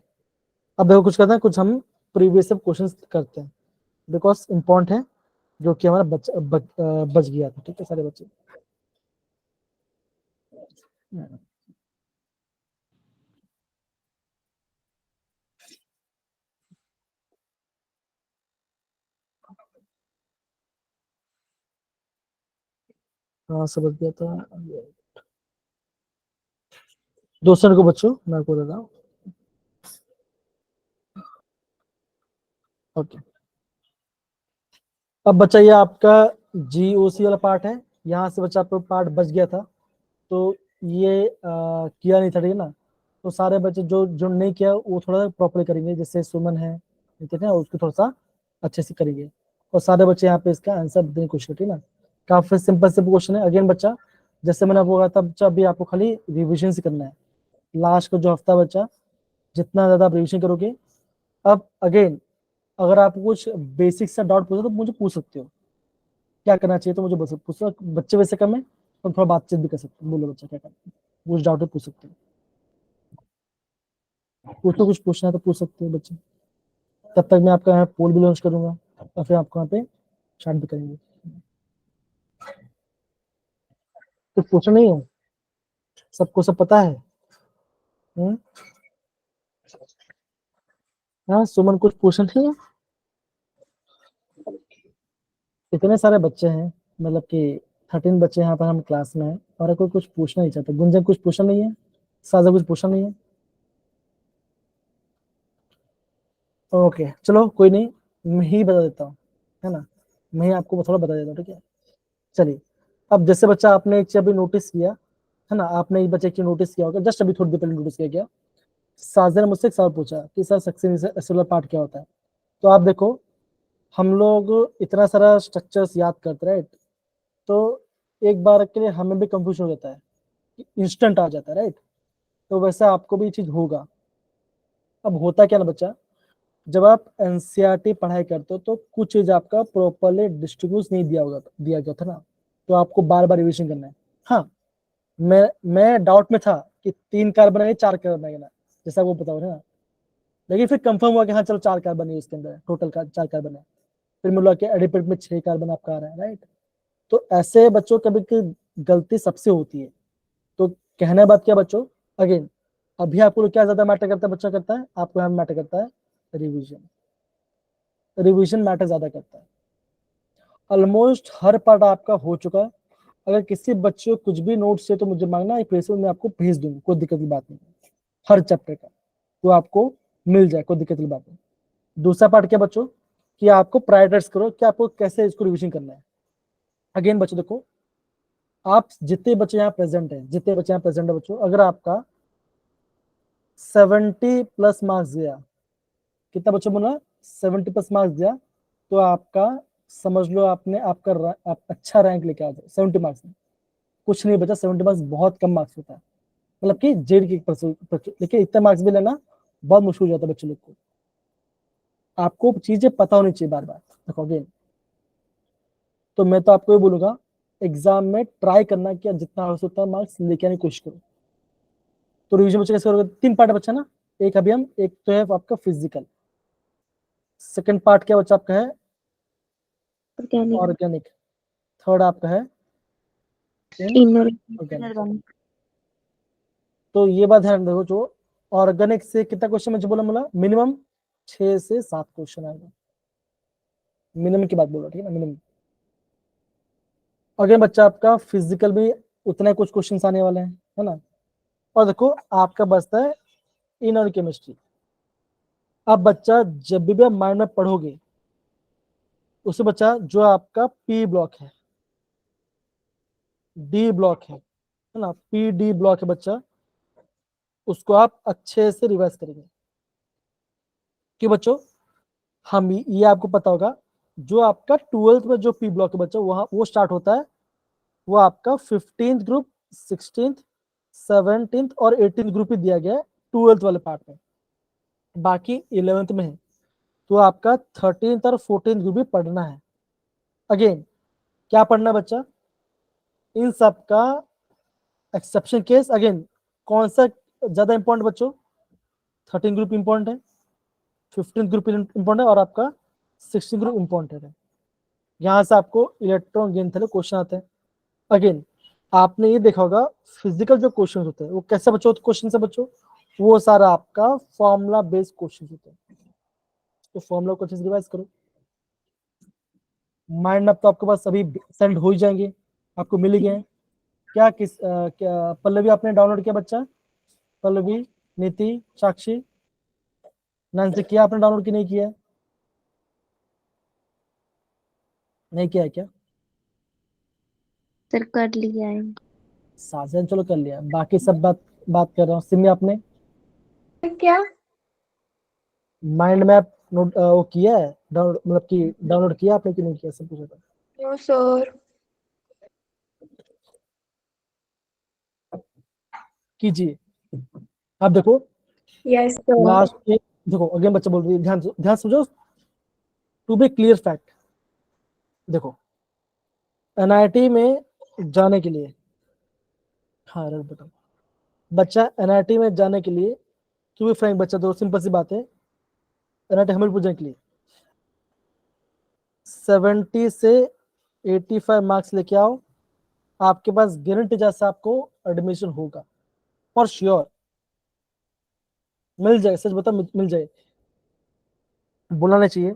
अब देखो कुछ करते हैं, कुछ हम प्रीवियस क्वेश्चन करते हैं, बिकॉज इम्पोर्टेंट है, जो कि हमारा बच गया था। ठीक है सारे बच्चे, हाँ समझ गया था। दूसरे को बच्चों मैं आपको बता रहा हूँ। ओके, अब बच्चा ये आपका जीओसी वाला पार्ट है, यहाँ से बच्चा आपको पार्ट बच गया था, तो ये किया नहीं था, ठीक है ना। तो सारे बच्चे जो जो नहीं किया वो थोड़ा प्रॉपर करेंगे, जैसे सुमन है ठीक है, उसको थोड़ा सा अच्छे से करेंगे, और सारे बच्चे यहाँ पे इसका आंसर देने की कोशिश करें, ठीक है ना। काफी सिंपल सिंपल क्वेश्चन है। अगेन बच्चा जैसे मैंने आपको कहा था बच्चा, अभी आपको खाली रिविजन से करना है, लास्ट का जो हफ्ता बच्चा जितना ज्यादा आप रिविजन करोगे। अब अगेन अगर आप कुछ बेसिक सा डाउट पूछो तो मुझे पूछ सकते हो, क्या करना चाहिए तो मुझे पूछो, बच्चे वैसे कम है तो थोड़ा बातचीत भी कर सकते हो, बोलो बच्चा क्या करना है, कुछ डाउट है पूछ सकते हो, कुछ पूछना है तो पूछ सकते हो बच्चे। तब तक मैं आपका यहाँ पोल भी लॉन्च करूंगा और फिर आपको यहाँ पे स्टार्ट भी करेंगे। तो पूछना नहीं है, सबको सब पता है। हम्म, हाँ सुमन कुछ पूछना नहीं है, इतने सारे बच्चे हैं, मतलब कि 13 बच्चे यहाँ पर हम क्लास में हैं, और कोई कुछ पूछना नहीं चाहता। गुंजन कुछ पूछना नहीं है, साजा कुछ पूछना नहीं है। ओके चलो कोई नहीं, मैं ही बता देता हूँ, है ना, मैं ही आपको थोड़ा बता देता हूँ। ठीक है चलिए, अब जैसे बच्चा आपने एक चीज अभी नोटिस किया है ना, आपने एक बच्चे की नोटिस किया होगा, जस्ट अभी थोड़ी देर पहले नोटिस किया गया, साजिद ने मुझसे एक सवाल पूछा कि सर सक्सेसफुल पार्ट क्या होता है। तो आप देखो हम लोग इतना सारा स्ट्रक्चर्स याद करते राइट, तो एक बार के लिए हमें भी कंफ्यूजन हो जाता है, इंस्टेंट आ जाता है राइट, तो वैसा आपको भी चीज होगा। अब होता क्या ना बच्चा, जब आप एनसीईआरटी पढ़ाई करते हो तो कुछ चीज आपका प्रॉपरली डिस्ट्रीब्यूट नहीं दिया गया था ना, तो आपको बार बार रिविजन करना है। हाँ मैं डाउट में था कि 3 कार्बन है 4 कार्बन है ना, जैसा वो पता हो ना, लेकिन फिर कंफर्म हुआ कि हाँ चलो 4 कार्बन है इसके अंदर, टोटल का 4 कार्बन है, फिर मिला के एडिपेट में 6 कार्बन आपका आ रहा है राइट। तो ऐसे बच्चों कभी की गलती सबसे होती है। तो कहने बात क्या बच्चों, अगेन अभी आपको क्या ज्यादा मैटर करता है, बच्चा करता है आपको यहाँ मैटर करता है रिविजन, रिविजन मैटर ज्यादा करता है। ऑलमोस्ट हर पार्ट आपका हो चुका है, अगर किसी बच्चे को कुछ भी नोट्स है तो मुझे मांगना, एक पेज में आपको भेज दूंगा, कोई दिक्कत की बात नहीं है, हर चैप्टर का तो आपको मिल जाए, कोई दिक्कत की बात नहीं। दूसरा पार्ट क्या बच्चों, कि आपको प्रायोरिटाइज करो कि आपको कैसे इसको रिविजन करना है। अगेन बच्चों देखो, आप जितने बच्चे यहाँ प्रेजेंट हैं, जितने बच्चे यहाँ प्रेजेंट है बच्चों, अगर आपका 70 प्लस मार्क्स दिया, कितना बच्चों बोला 70 प्लस मार्क्स दिया, तो आपका समझ लो आपने आप अच्छा रैंक लेके आ जाए 70 मार्क्स में, कुछ नहीं बचा। 70 मार्क्स बहुत कम मार्क्स होता है, मतलब कि जेड की लेकिन इतने मार्क्स भी लेना बहुत मुश्किल हो जाता है बच्चे लोग को। आपको चीजें पता होनी चाहिए बार बार। देखो अगेन, तो मैं तो आपको ये बोलूंगा एग्जाम में ट्राई करना कि जितना हो सकता है मार्क्स लेके आने की कोशिश करो। तो रिवीजन बच्चे कैसे करोगे, 3 पार्ट है बच्चा ना, एक अभी हम एक तो है आपका फिजिकल, सेकंड पार्ट क्या बच्चा आपका है organic, ऑर्गेनिक, थर्ड आपका है inorganic, इनऑर्गेनिक। तो ये बात ध्यान रखो, जो ऑर्गेनिक से कितना क्वेश्चन मुझे बोला मिनिमम 6 से 7 क्वेश्चन आएगा, मिनिमम की बात बोल रहा, ठीक है ना, मिनिमम। अगेन बच्चा आपका फिजिकल भी उतना कुछ क्वेश्चन आने वाले हैं, है ना। और देखो आपका बचता है इनऑर्गेनिक केमिस्ट्री। अब बच्चा जब भी आप माइंड में पढ़ोगे, उससे बच्चा जो आपका पी ब्लॉक है, डी ब्लॉक है ना, पी डी ब्लॉक है बच्चा, उसको आप अच्छे से रिवाइज करेंगे। क्यों बच्चों, हम ये आपको पता होगा, जो आपका 12th में जो पी ब्लॉक है बच्चा, वहां वो स्टार्ट होता है, वो आपका 15th ग्रुप, 16th, 17th और 18th ग्रुप ही दिया गया है 12th वाले पार्ट में, बाकी 11th में है। तो आपका 13th और 14th ग्रुप भी पढ़ना है। अगेन क्या पढ़ना है बच्चा, इन सब का एक्सेप्शन केस। अगेन कौन सा ज्यादा इंपॉर्टेंट बच्चों, 13 ग्रुप इंपॉर्टेंट है, 15 ग्रुप इंपॉर्टेंट है और आपका 16 ग्रुप इंपॉर्टेंट है। यहाँ से आपको इलेक्ट्रॉन गेन थे क्वेश्चन आते हैं। अगेन आपने ये देखा होगा फिजिकल जो क्वेश्चन होते हैं वो कैसे बच्चों क्वेश्चन से बच्चों, वो सारा आपका फॉर्मूला बेस्ड क्वेश्चन होते हैं। तो फॉर्मूला क्वेश्चन रिवाइज करो, माइंड मैप तो आपके पास सभी सेंड हो ही जाएंगे, आपको मिल ही गए हैं। क्या पल्लवी आपने डाउनलोड किया बच्चा, पल्लवी, नीति, साक्षी, नैन्सी किया आपने डाउनलोड की नहीं किया, नहीं किया है क्या, सर कर लिया है। साजन चलो कर लिया, बाकी सब बात कर रहा हूँ। सिमी आपने क्या? माइंड मैप नोट वो किया है डाउनलोड, मतलब कि डाउनलोड किया आपने कि नहीं किया, सब कुछ बता नो सर। कीजिए। अब देखो यस सर। लास्ट के, देखो अगेन बच्चा बोल रही है, ध्यान ध्यान समझो, टू बी क्लियर फैक्ट। देखो एनआईटी में जाने के लिए, हाँ रख बताओ बच्चा, एनआईटी में जाने के लिए, टू बी फ्रैंक बच्चा, दो सिंपल सी बात है, एनआईटी हमीरपुर जाने के लिए 70 से 85 मार्क्स लेके आओ, आपके पास गारंटी जैसा आपको एडमिशन होगा फॉर श्योर, मिल जाए, सच बता मिल जाए, बोलना नहीं चाहिए,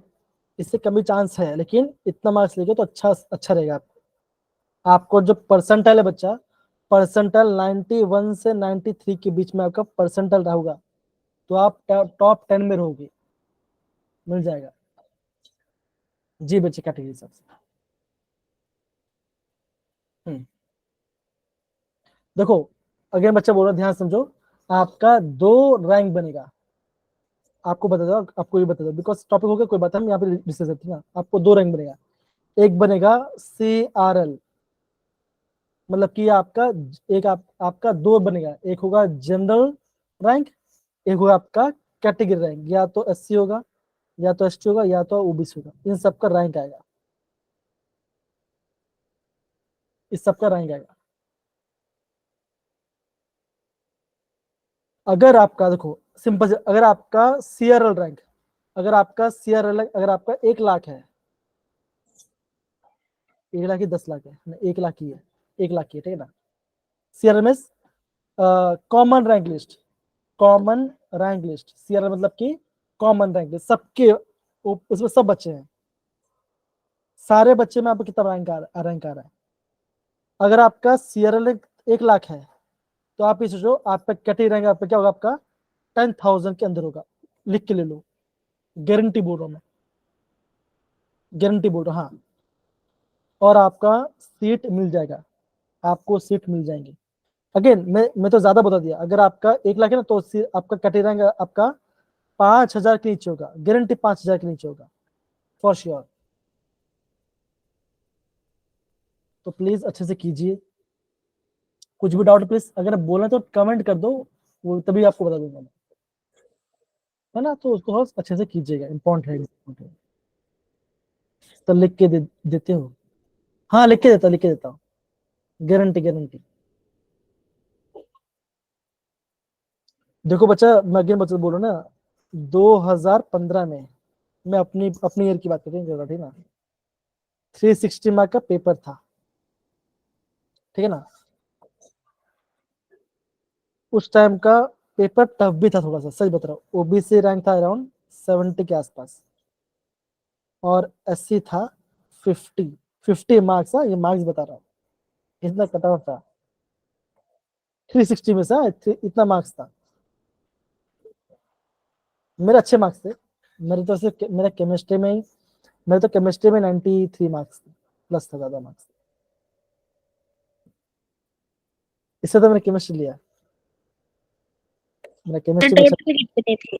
इससे कमी चांस है, लेकिन इतना मार्क्स लेके तो अच्छा रहेगा आपको। आपको जो परसेंटाइल है बच्चा, परसेंटाइल 91 से 93 के बीच में आपका परसेंटाइल रहेगा, तो आप टॉप 10 में रहोगे, मिल जाएगा। जी बच्चे कैटेगरी हिसाब से। देखो अगेन बच्चा बोल रहा, ध्यान समझो, आपका 2 रैंक बनेगा, आपको बता दो, आपको ये बता दो, बिकॉज टॉपिक हो गया, कोई बात हम यहाँ पे डिस्कस करते हैं ना। आपको 2 रैंक बनेगा, एक बनेगा CRL, मतलब कि आपका एक आपका 2 बनेगा, एक होगा जनरल रैंक, एक होगा आपका कैटेगरी रैंक, या तो SC होगा, या तो ST होगा, या तो OBC होगा, इन सबका रैंक आएगा, इस सबका रैंक आएगा। अगर आपका देखो सिंपल से, अगर आपका CRL रैंक, अगर आपका CRL अगर आपका 1 लाख है, 1 लाख ही 10 लाख है ना, 1 लाख ही है, 1 लाख की है, ठीक है ना। CRL में common rank list, common rank list, CRL मतलब कि कॉमन रैंक लिस्ट, सबके उसमें सब बच्चे हैं, सारे बच्चे में आपको कितना रैंक आ रहा है। अगर आपका CRL 1 लाख है, तो आप ये सोचो आपका कैटेगरी रैंक आपका क्या होगा, आपका 10,000 के अंदर होगा, लिख के ले लो, गारंटी बोल रहा हूं मैं, गारंटी बोल रहा हूं, हाँ। और आपका सीट मिल जाएगा, आपको सीट मिल जाएंगी, अगेन मैं तो ज्यादा बता दिया, अगर आपका 1 लाख है ना तो आपका कैटेगरी रैंक आपका 5,000 के नीचे होगा, गारंटी 5,000 के नीचे होगा फॉर श्योर। तो प्लीज अच्छे से कीजिए, कुछ भी डाउट प्लीज अगर बोलना तो कमेंट कर दो, वो तभी आपको बता दूंगा मैं, है ना। तो उसको थोड़ा अच्छे से कीजिएगा, इम्पोर्टेंट है। तो लिख के देते हो? हाँ लिख के देता हूँ, गारंटी गारंटी। देखो बच्चा, मैं अगेन बच्चा बोलो ना, 2015 में, मैं अपनी अपनी ईयर की बात करती हूँ, ठीक ना, 360 मार्क का पेपर था, ठीक है ना। उस टाइम का पेपर टफ भी था थोड़ा सा, सच बता रहा हूँ। ओबीसी रैंक था अराउंड 70 के आसपास, और एससी था 50 मार्क्स। हाँ ये मार्क्स बता रहा हूँ, इतना कट ऑफ था 360 में से, इतना मार्क्स था। मेरे अच्छे मार्क्स थे, मेरे तो सिर्फ मेरा केमिस्ट्री में ही, मेरे तो केमिस्ट्री में 93 मार्क्स प्लस था, ज्यादा मार्क्स। इससे तो मैंने केमिस्ट्री लिया, मेरा केमिस्ट्री में टोटल कितने थे?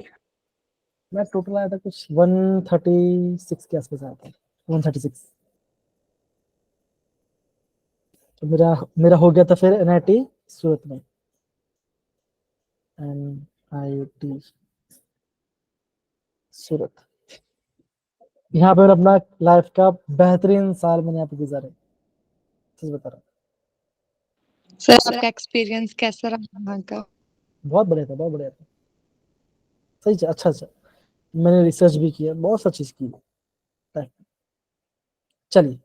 मैं टोटल आया था कुछ 136 के आसपास आया था, 136। तो मेरा मेरा हो गया था फिर एनआईटी सूरत में, एनआईटी सूरत। यहाँ पे मैंने अपना लाइफ का बेहतरीन साल मैंने यहाँ पे गुजारे, सच बता रहा हूँ। सर आपका एक्सपीरियंस कैसा रहा वहाँ का? बहुत बढ़िया था, बहुत बढ़िया था, सही है, अच्छा अच्छा। मैंने रिसर्च भी किया, बहुत सा चीज की। चलिए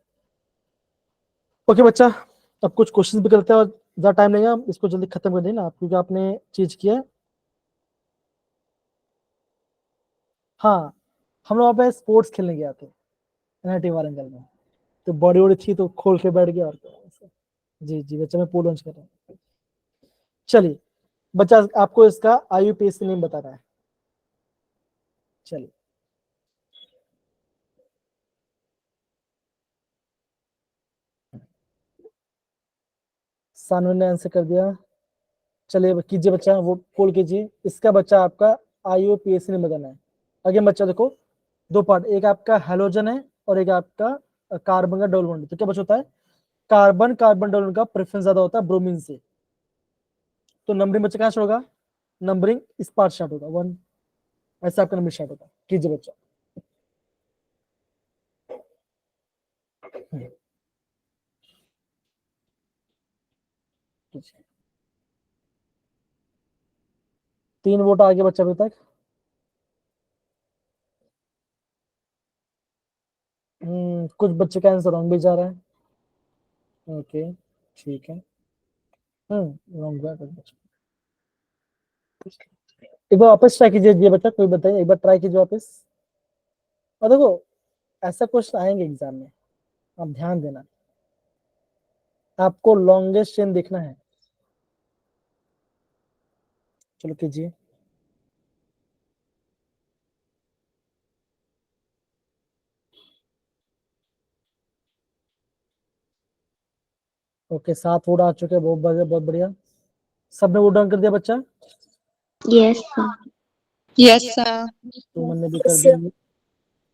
ओके बच्चा, अब कुछ क्वेश्चन भी करते हैं, और ज्यादा टाइम नहीं है, हम इसको जल्दी खत्म कर दें ना, क्योंकि आपने चीज किया है। हाँ, हम लोग वहाँ पे स्पोर्ट्स खेलने गए थे एनआईटी वारंगल में, तो बॉडी वॉडी थी तो खोल के बैठ गया, और क्या ऐसा। जी जी बच्चा, मैं पोल लॉन्च कर रहा हूँ। चलिए बच्चा, आपको इसका आईयूपीएसी नेम बताना है। चलिए, सानवी ने आंसर कर दिया। चलिए कीजिए बच्चा, वो पोल कीजिए, इसका बच्चा आपका आईयूपीएसी नेम बताना है। आगे बच्चा देखो, 2 पार्ट, एक आपका हेलोजन है और एक आपका कार्बन का डबल बॉन्ड। तो क्या बच्चा होता है, कार्बन कार्बन डबल बॉन्ड का प्रेफरेंस ज्यादा होता है ब्रोमीन से। तो नंबरिंग बच्चा कहाँ से होगा, नंबरिंग इस पार्ट स्टार्ट होगा 1, ऐसा आपका नंबर स्टार्ट होगा। कीजिए बच्चा। कीजिए। 3 वोट आगे बच्चा अभी तक। कुछ बच्चे का आंसर रॉन्ग भी जा रहा है। ओके ठीक है। रॉन्ग जा रहा है बच्चा। एक बार वापस ट्राई कीजिए ये बच्चा, कोई बताइए, एक बार ट्राई कीजिए वापस। और देखो, ऐसा क्वेश्चन आएंगे एग्जाम में, आप ध्यान देना, आपको लॉन्गेस्ट चेन देखना है। चलो कीजिए। ओके 7 वोट आ चुके हैं, बहुत बढ़िया बहुत बढ़िया। सबने वोट डाउन कर दिया बच्चा? Yes sir. Yes sir. Suman ने भी कर दिया,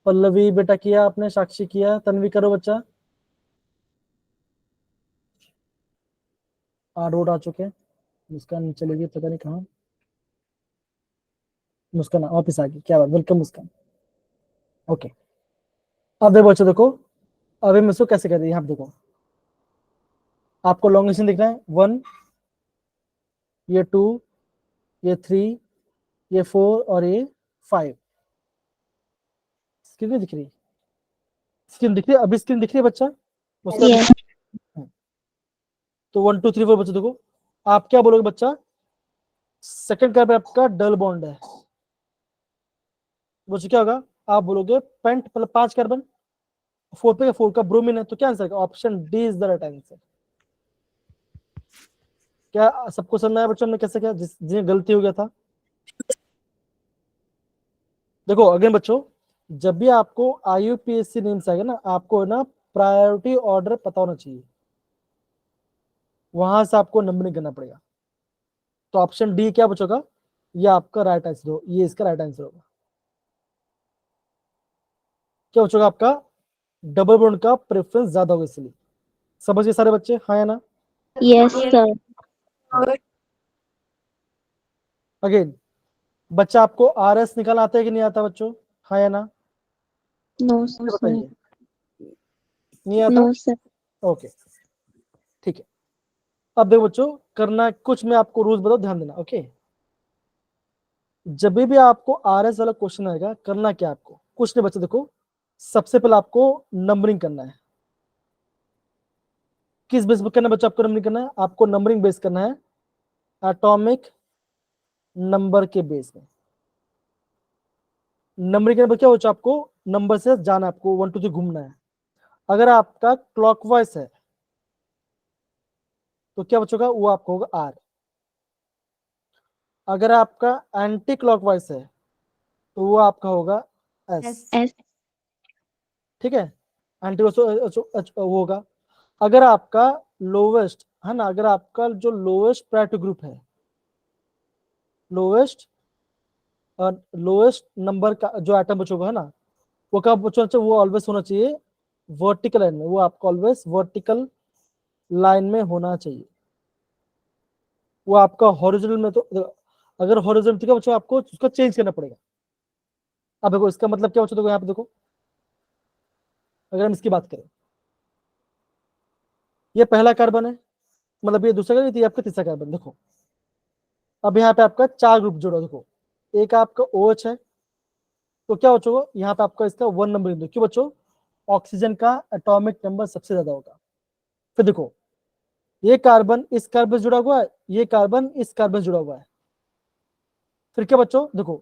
पल्लवी बेटा किया आपने, साक्षी किया, तन्वी करो बच्चा। 8 वोट आ चुके हैं। मुस्कान चलेगी पता नहीं कहाँ, मुस्कान ऑफिस आ गई, क्या बात, वेलकम मुस्कान। ओके, अब देखो बच्चों, देखो अभी मैं इसको कैसे कर रही है, यहाँ पे देखो, आपको लॉन्ग डिस्टेंस दिख रहा है 1, ये 2, ये 3, ये 4 और ये 5। स्क्रीन दिख रही है, स्क्रीन दिख रही है, अभी स्क्रीन दिख रही है बच्चा मुस्कान? यस। तो 1 2 3 4 बच्चा देखो, आप क्या बोलोगे बच्चा, सेकंड कार्बन आपका डबल बॉन्ड है, वो क्या होगा, आप बोलोगे पेंट मतलब 5 कार्बन, 4 पे 4 का ब्रोमीन है, तो क्या answer, option D is the right answer. क्या सबको समझ में आया बच्चों ने कैसे किया, जिन्हें गलती हो गया था? देखो अगेन बच्चों, जब भी आपको आईयूपीएससी नेम्स आएगा ना, आपको ना प्रायोरिटी ऑर्डर पता होना चाहिए, वहां से आपको नंबरिंग करना पड़ेगा। तो ऑप्शन डी क्या बचेगा, ये आपका राइट आंसर हो, ये इसका राइट आंसर होगा। क्या बचेगा आपका, डबल बॉन्ड का प्रेफरेंस ज्यादा होगा इसलिए। समझ गए सारे बच्चे, हाँ या ना? Yes, sir. Sir. अगेन, बच्चा आपको आर एस निकालना आता है कि नहीं आता बच्चों, हाँ या ना? No, sir. बताइए, नहीं आता? No, sir. ओके, ठीक है। अब देखो बच्चों, करना कुछ, मैं आपको रूल्स बताओ, ध्यान देना। ओके, जब भी आपको आर एस वाला क्वेश्चन आएगा, करना क्या आपको, कुछ नहीं बच्चे, देखो सबसे पहले आपको नंबरिंग करना है। किस बेस पर करना है बच्चा, आपको नंबरिंग करना है, आपको नंबरिंग बेस करना है एटॉमिक नंबर के बेस में। नंबरिंग करने पर क्या बच्चा, आपको नंबर से जाना है, आपको 1 2 3 घूमना है। अगर आपका क्लॉकवाइज है तो क्या बचेगा, वो आपका होगा आर। अगर आपका एंटी क्लॉकवाइज है तो वो आपका होगा एस। S. ठीक है, एंटी वो होगा। अगर आपका लोवेस्ट है ना, अगर आपका जो लोवेस्ट प्रायोरिटी ग्रुप है, लोवेस्ट लोएस्ट नंबर का जो एटम बचोगा है ना, वो कब बचना चाहिए, वो ऑलवेज होना चाहिए वर्टिकल लाइन में, वो आपको ऑलवेज वर्टिकल लाइन में होना चाहिए। वो आपका हॉरिजॉन्टल में, तो अगर हॉरिजॉन्टल, ठीक है बच्चों, आपको उसका चेंज करना पड़ेगा। अब देखो इसका मतलब क्या बच्चों, देखो यहाँ पे देखो, अगर हम इसकी बात करें, ये पहला कार्बन है, मतलब ये दूसरा कार्बन, ये आपका तीसरा कार्बन। देखो अब यहाँ पे आपका 4 ग्रुप जोड़ो, देखो एक आपका OH है, तो क्या बच्चों, यहाँ पे आपका इसका 1 नंबर दो, क्यों बच्चों, ऑक्सीजन का एटॉमिक नंबर सबसे ज्यादा होगा। फिर देखो ये कार्बन इस कार्बन से जुड़ा हुआ है, ये कार्बन इस कार्बन से जुड़ा हुआ है। फिर क्या बच्चों, देखो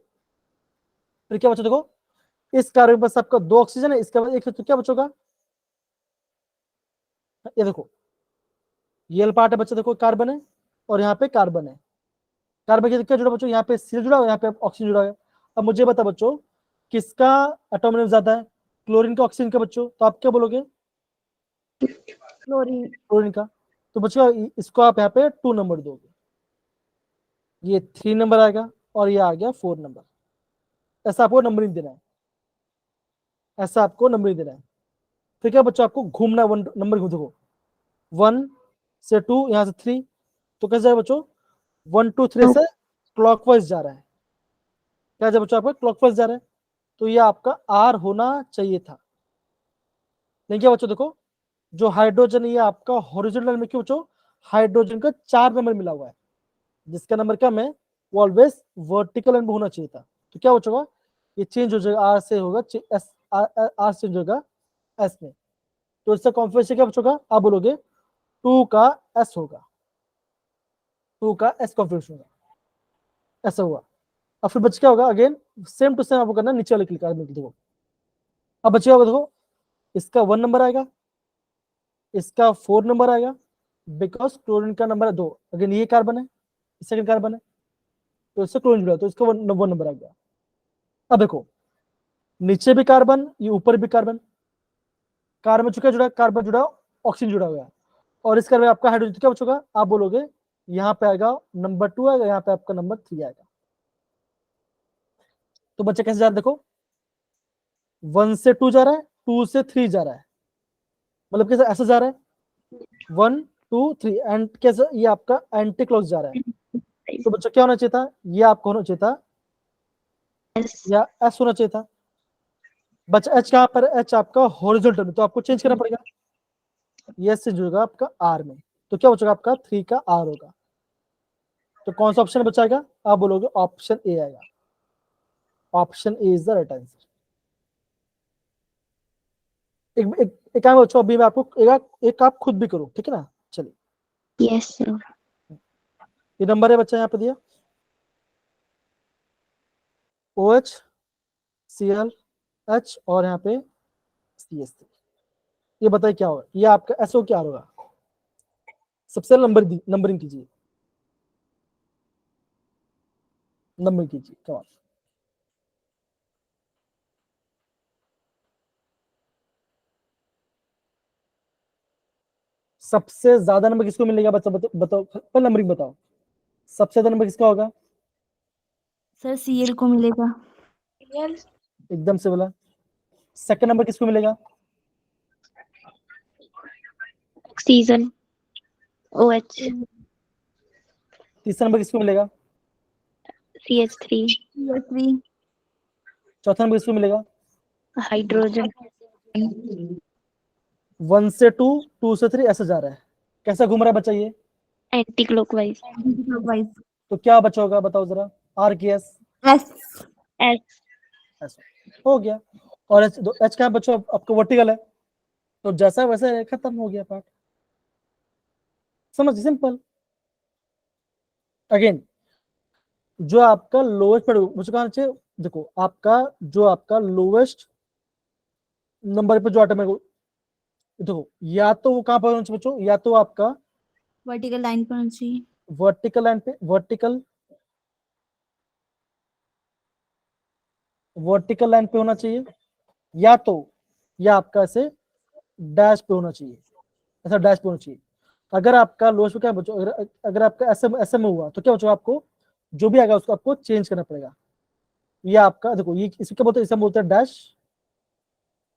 फिर क्या बच्चों, देखो इस कार्बन पर आपका 2 ऑक्सीजन है, इसके बाद एक, तो क्या बचोगा, ये देखो ये पार्ट है बच्चा, देखो कार्बन है और यहाँ पे कार्बन है। कार्बन के क्या जुड़ा बच्चों, यहाँ पे सी जुड़ा हुआ है, यहाँ पे ऑक्सीजन जुड़ा है। अब मुझे बता बच्चों, किसका एटॉमिक नंबर ज्यादा है, क्लोरीन का ऑक्सीजन का बच्चों, तो आप क्या बोलोगे, Chlorine. क्लोरीन का। तो बच्चों इसको आप यहाँ पे 2 नंबर दोगे, ये 3 नंबर आएगा और ये आ गया 4 नंबर। ऐसा आपको नंबरिंग देना है, ऐसा आपको नंबरिंग देना है। फिर क्या बच्चों, आपको घूमना 1 नंबर घूम, देखो 1 से 2, यहाँ से 3, तो कैसे जाए बच्चों, 1 2 3 से क्लॉकवाइज जा रहा है। क्या जाए बच्चों, आपका क्लॉकवाइज जा रहा है, तो ये आपका आर होना चाहिए था। लेकिन क्या बच्चों, देखो जो हाइड्रोजन, ये आपका हॉरिजॉन्टल में, क्यों बच्चों, हाइड्रोजन का 4 नंबर मिला हुआ है, जिसका नंबर कम है वो ऑलवेज वर्टिकल में होना चाहिए था। तो क्या बचेगा, ये चेंज हो जाएगा, आर से होगा एस, आर चेंज होगा एस में। तो इसका कॉन्फिगरेशन क्या बचेगा, आप बोलोगे 2 का एस होगा, 2 का एस कॉन्फिगरेशन होगा, ऐसा हुआ। अब फिर बच क्या होगा, अगेन सेम टू सेम आपको करना, नीचे वाले क्लिक करना, देखो अब बचेगा होगा, देखो इसका 1 नंबर आएगा, इसका 4 नंबर आएगा, बिकॉज क्लोरीन का नंबर है 2, अगेन ये कार्बन है, सेकंड कार्बन है, तो इससे क्लोरीन जुड़ा, तो इसका 1 नंबर आ गया। अब देखो नीचे भी कार्बन, ये ऊपर भी कार्बन, कार्बन चुका जुड़ा, कार्बन जुड़ा, ऑक्सीजन जुड़ा हुआ है, और इस कार्बन आपका हाइड्रोजन, क्या बचेगा, आप बोलोगे यहाँ पे आएगा नंबर 2 आएगा, यहाँ पे आपका नंबर 3 आएगा। तो बच्चे कैसे जा रहे हैं, देखो 1 से 2 जा रहा है, 2 से 3 जा रहा है, मतलब कैसे ऐसे जा रहा है 1 2 3, एंड कैसे ये आपका एंटी क्लॉक जा रहा है। तो बच्चा क्या होना चाहिए था, ये आपको होना चाहिए था S. या एस होना चाहिए था। बच्चा एच कहाँ पर, एच आपका हॉरिजॉन्टल में, तो आपको चेंज करना पड़ेगा, ये से जुड़ेगा आपका आर में, तो क्या बचेगा आपका 3 का आर होगा। तो कौन सा ऑप्शन बचाएगा, आप बोलोगे ऑप्शन ए आएगा, option A is the right answer. एक काम बच्चों, अभी मैं आपको एक आप खुद भी करो, ठीक है ना, चलिए। Yes, sir. ये नंबर है बच्चा यहाँ पे दिया, OH ClH और यहाँ पे CH3। ये बताइए क्या होगा, ये आपका SO क्या होगा, सबसे नंबरिंग कीजिए, नंबरिंग कीजिए, कमाल। सबसे ज्यादा नंबर किसको मिलेगा बच्चा, बताओ, पहले नंबरिंग बताओ, सबसे ज्यादा नंबर किसका होगा? सर Cl को मिलेगा। Cl. एकदम से बोला। सेकंड नंबर किसको मिलेगा? ऑक्सीजन OH तीसरा नंबर किसको मिलेगा? CH3 CH3 चौथा नंबर किसको मिलेगा? हाइड्रोजन 1 से 2, 2 से 3 ऐसे जा रहा है। कैसा घूम रहा है बच्चा ये? Anti clockwise clockwise. तो क्या बचा होगा बताओ जरा? आर की एस S S हो गया। और एच, एच क्या बच्चों आपको वर्टिकल है, तो जैसा वैसा है, खत्म हो गया पार्ट। समझ, सिंपल। अगेन जो आपका लोएस्ट पर मुझे कहना चाहिए, देखो आपका जो आपका लोएस्ट नंबर पे जो आइटम है देखो, या तो वो कहां पर होना चाहिए बच्चों, या तो आपका वर्टिकल लाइन पर होना चाहिए। वर्टिकल लाइन पे, वर्टिकल लाइन पे होना चाहिए, या तो या आपका ऐसे डैश पे होना चाहिए, ऐसा डैश पे होना चाहिए। अगर आपका लोएस्ट पे क्या बच्चों, अगर आपका ऐसे में हुआ तो क्या बच्चों, आपको जो भी आएगा उसको आपको चेंज करना पड़ेगा। ये आपका देखो, ये इसको क्या बोलते हैं? इसे बोलते हैं डैश,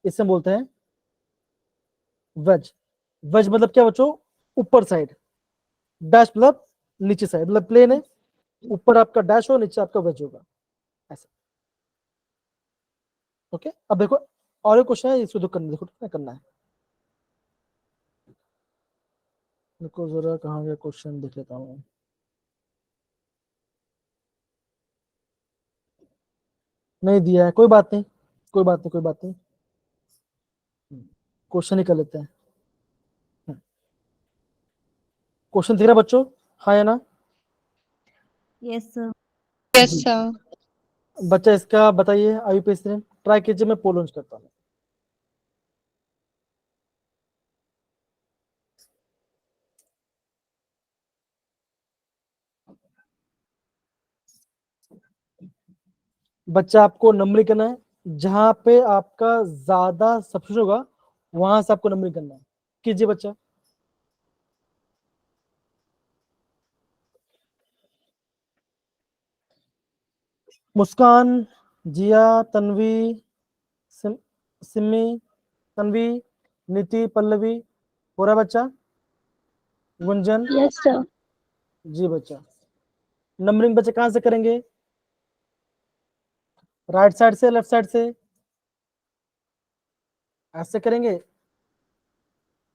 इसे बोलते हैं वेज। वेज मतलब क्या बच्चों? ऊपर साइड। डैश मतलब नीचे साइड, मतलब प्लेन है, ऊपर आपका डैश हो, नीचे आपका वेज होगा, ऐसा। ओके, अब देखो और एक क्वेश्चन है, इसको तो करना, देखो क्या करना है। देखो जरा कहाँ गया क्वेश्चन, देख लेता हूँ। नहीं दिया है, कोई बात नहीं, कोई बात नहीं, कोई बात नहीं, क्वेश्चन ही कर लेते हैं। क्वेश्चन दिख रहा है बच्चों? हाँ या ना? Yes sir. Yes sir. बच्चा इसका बताइए, आईयूपीएस ने ट्राई कीजिए, मैं पोल लॉन्च करता हूँ। बच्चा आपको नंबरिंग करना है, जहां पे आपका ज्यादा सबसे होगा वहां से आपको नंबरिंग करना है। कीजिए बच्चा। मुस्कान, जिया, तन्वी, सिमी, तन्वी, नीति, पल्लवी, हो रहा है बच्चा? गुंजन? यस सर जी बच्चा। नंबरिंग बच्चे कहां से करेंगे? राइट साइड से, लेफ्ट साइड से? ऐसे करेंगे,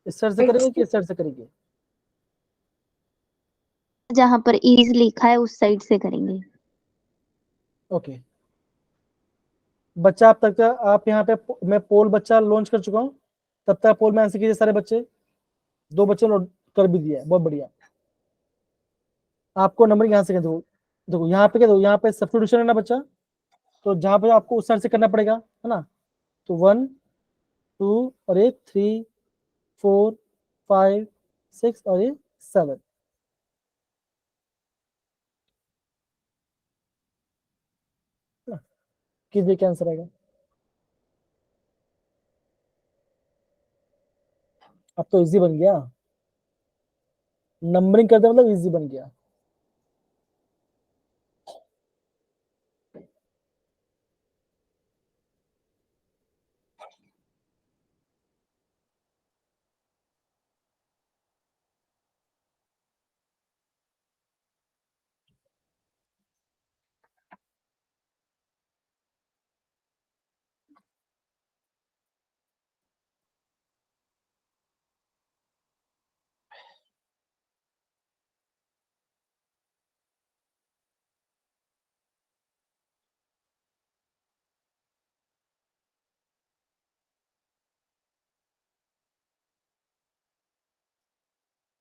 इस साइड से करेंगे कि इस साइड से करेंगे? जहाँ पर इज लिखा है उस साइड से करेंगे। ओके बच्चा, आप तक आप यहाँ पे मैं पोल बच्चा लॉन्च कर चुका हूँ, तब तक पोल में आंसर कीजिए सारे बच्चे। 2 बच्चे नोट कर भी दिया है, बहुत बढ़िया। आपको नंबर यहाँ से देखो, देखो यहाँ पे क्या, देखो यहाँ पे सब्स्टिट्यूशन है ना बच्चा, तो जहाँ पे आपको उस साइड से करना पड़ेगा, है ना? तो 1 2 और ये 3 4 5 6 और ये 7। कीजिए, क्या आंसर आएगा? अब तो इजी बन गया, नंबरिंग करते मतलब इजी बन गया।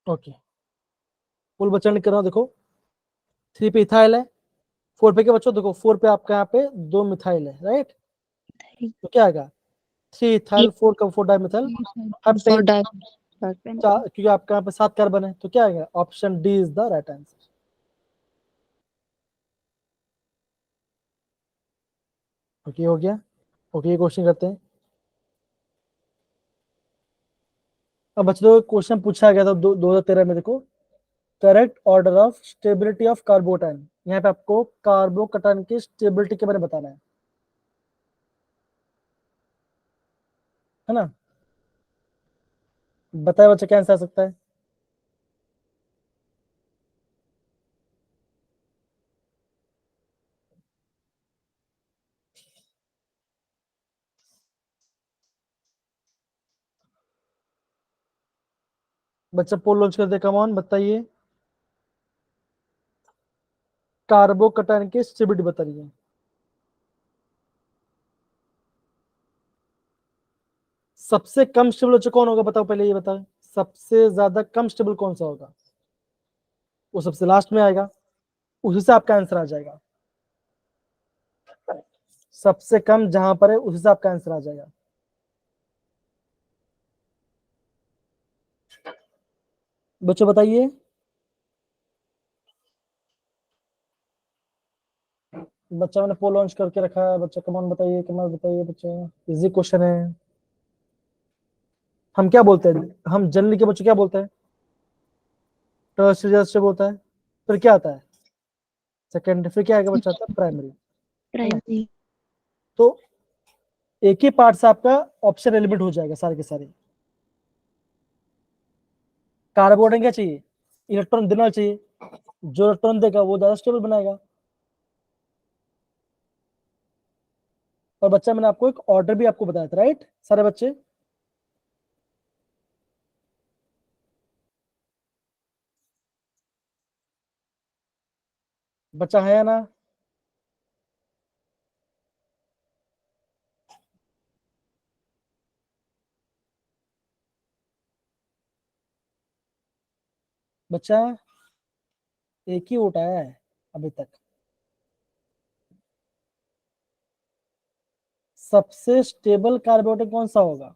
ओके फुल बच्चा ने करा, देखो 3 पे इथाइल है, 4 पे क्या बच्चों, देखो 4 पे आपका यहाँ पे 2 मिथाइल है, राइट? तो क्या आएगा? 3 इथाइल 4 का 4 डाइमिथाइल फॉर हेप्टेन, डाइट। क्योंकि आपका यहाँ पे 7 कार्बन है, तो क्या आएगा? Option D is the right answer. Okay हो गया। ओके, ये क्वेश्चन करते हैं। अब बच्चों क्वेश्चन पूछा गया था 2013 में, देखो correct order of stability of carbocation. यहाँ पे आपको कार्बोकटन की स्टेबिलिटी के बारे में बताना है ना। बताए बच्चे क्या आंसर आ सकता है। बच्चा पोल लॉन्च कर दे, कम ऑन बताइए। कार्बोकटन की स्टेबिलिटी बताइए। सबसे कम स्टेबल बच्चा कौन होगा, बताओ पहले ये बताओ। सबसे ज्यादा कम स्टेबल कौन सा होगा, वो सबसे लास्ट में आएगा, उसी से आपका आंसर आ जाएगा। सबसे कम जहां पर है उसी से आपका आंसर आ जाएगा। बच्चों बताइए। बच्चा मैंने पोल लॉन्च करके रखा है, बच्चा कमान बताइए, कमान बताइए बच्चे, इजी क्वेश्चन है। हम क्या बोलते हैं, हम जनरली के बच्चों क्या बोलते हैं, टर्शियरी से बोलता है, फिर क्या आता है सेकेंडरी, फिर क्या आएगा बच्चा, आता है प्राइमरी। प्राइमरी। तो एक ही पार्ट से आपका ऑप्शन एलिमेंट हो जाएगा सारे के सारे। कार्बोनेट क्या चाहिए, इलेक्ट्रॉन देना चाहिए, जो इलेक्ट्रॉन देगा वो ज्यादा स्टेबल बनाएगा। और बच्चा मैंने आपको एक ऑर्डर भी आपको बताया था, राइट सारे बच्चे। बच्चा है या ना। बच्चा एक ही वोट आया है अभी तक। सबसे स्टेबल कार्बोनेट कौन सा होगा।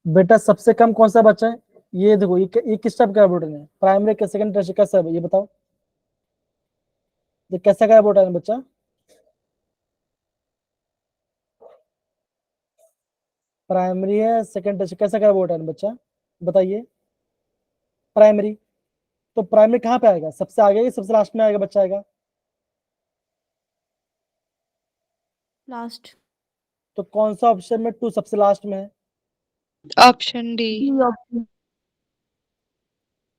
बेटा सबसे कम कौन सा बच्चा है, ये देखो, ये किस टाइप का कार्बोनेट है, प्राइमरी का सेकंड टर्शियरी कैसा है ये बताओ। ये कैसा कार्बोनेट है बच्चा, प्राइमरी है सेकंड टर्शियरी, कैसा कार्बोनेट है बच्चा बताइए। प्राइमरी। तो प्राइमरी कहाँ पे आएगा, सबसे आगे या सबसे लास्ट में आएगा बच्चा, आएगा लास्ट। तो कौन सा ऑप्शन में टू सबसे लास्ट में है। Option D. ऑप्शन।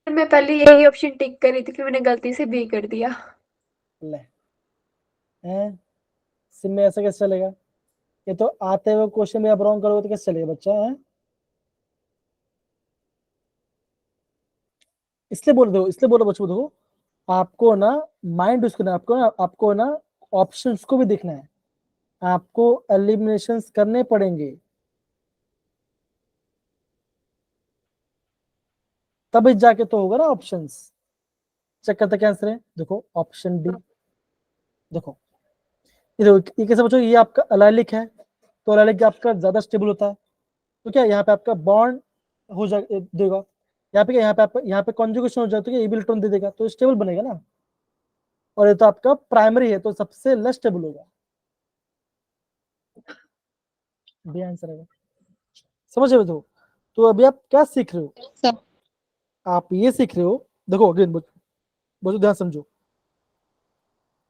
मैं पहले यही ऑप्शन टिक करी थी, फिर मैंने गलती से बी कर दिया। ले हैं, सिम में ऐसा कैसे चलेगा, ये तो आते हुए क्वेश्चन में आप रॉन्ग करोगे तो कैसे चलेगा बच्चा है। इसलिए बोल दो, इसलिए बोलो बच्चों देखो, आपको ना माइंड यूज करना है, आपको ना ऑप्शंस को भी देखना है, आपको एलिमिनेशंस करने पड़ेंगे, तभी जाके तो होगा ना ऑप्शंस। चेक करते क्या आंसर है, देखो ऑप्शन डी। देखो ये देखो, ये कैसे बच्चों, ये आपका अलाइलिक है, तो अलाइलिक आपका ज्यादा स्टेबल होता है, तो क्या यहाँ पे आपका बॉन्ड हो जाए देगा, यहाँ पे क्या, यहाँ पे कॉन्जुगेशन हो जाए तो क्या ये भी इलेक्ट्रॉन दे देगा, तो स्टेबल बनेगा ना। और ये तो आपका प्राइमरी है, तो सबसे लेस स्टेबल होगा, बी आंसर है। समझ रहे हो, तो अभी आप क्या सीख रहे हो, सब। आप ये सीख रहे हो, देखो अगेन बहुत ध्यान समझो,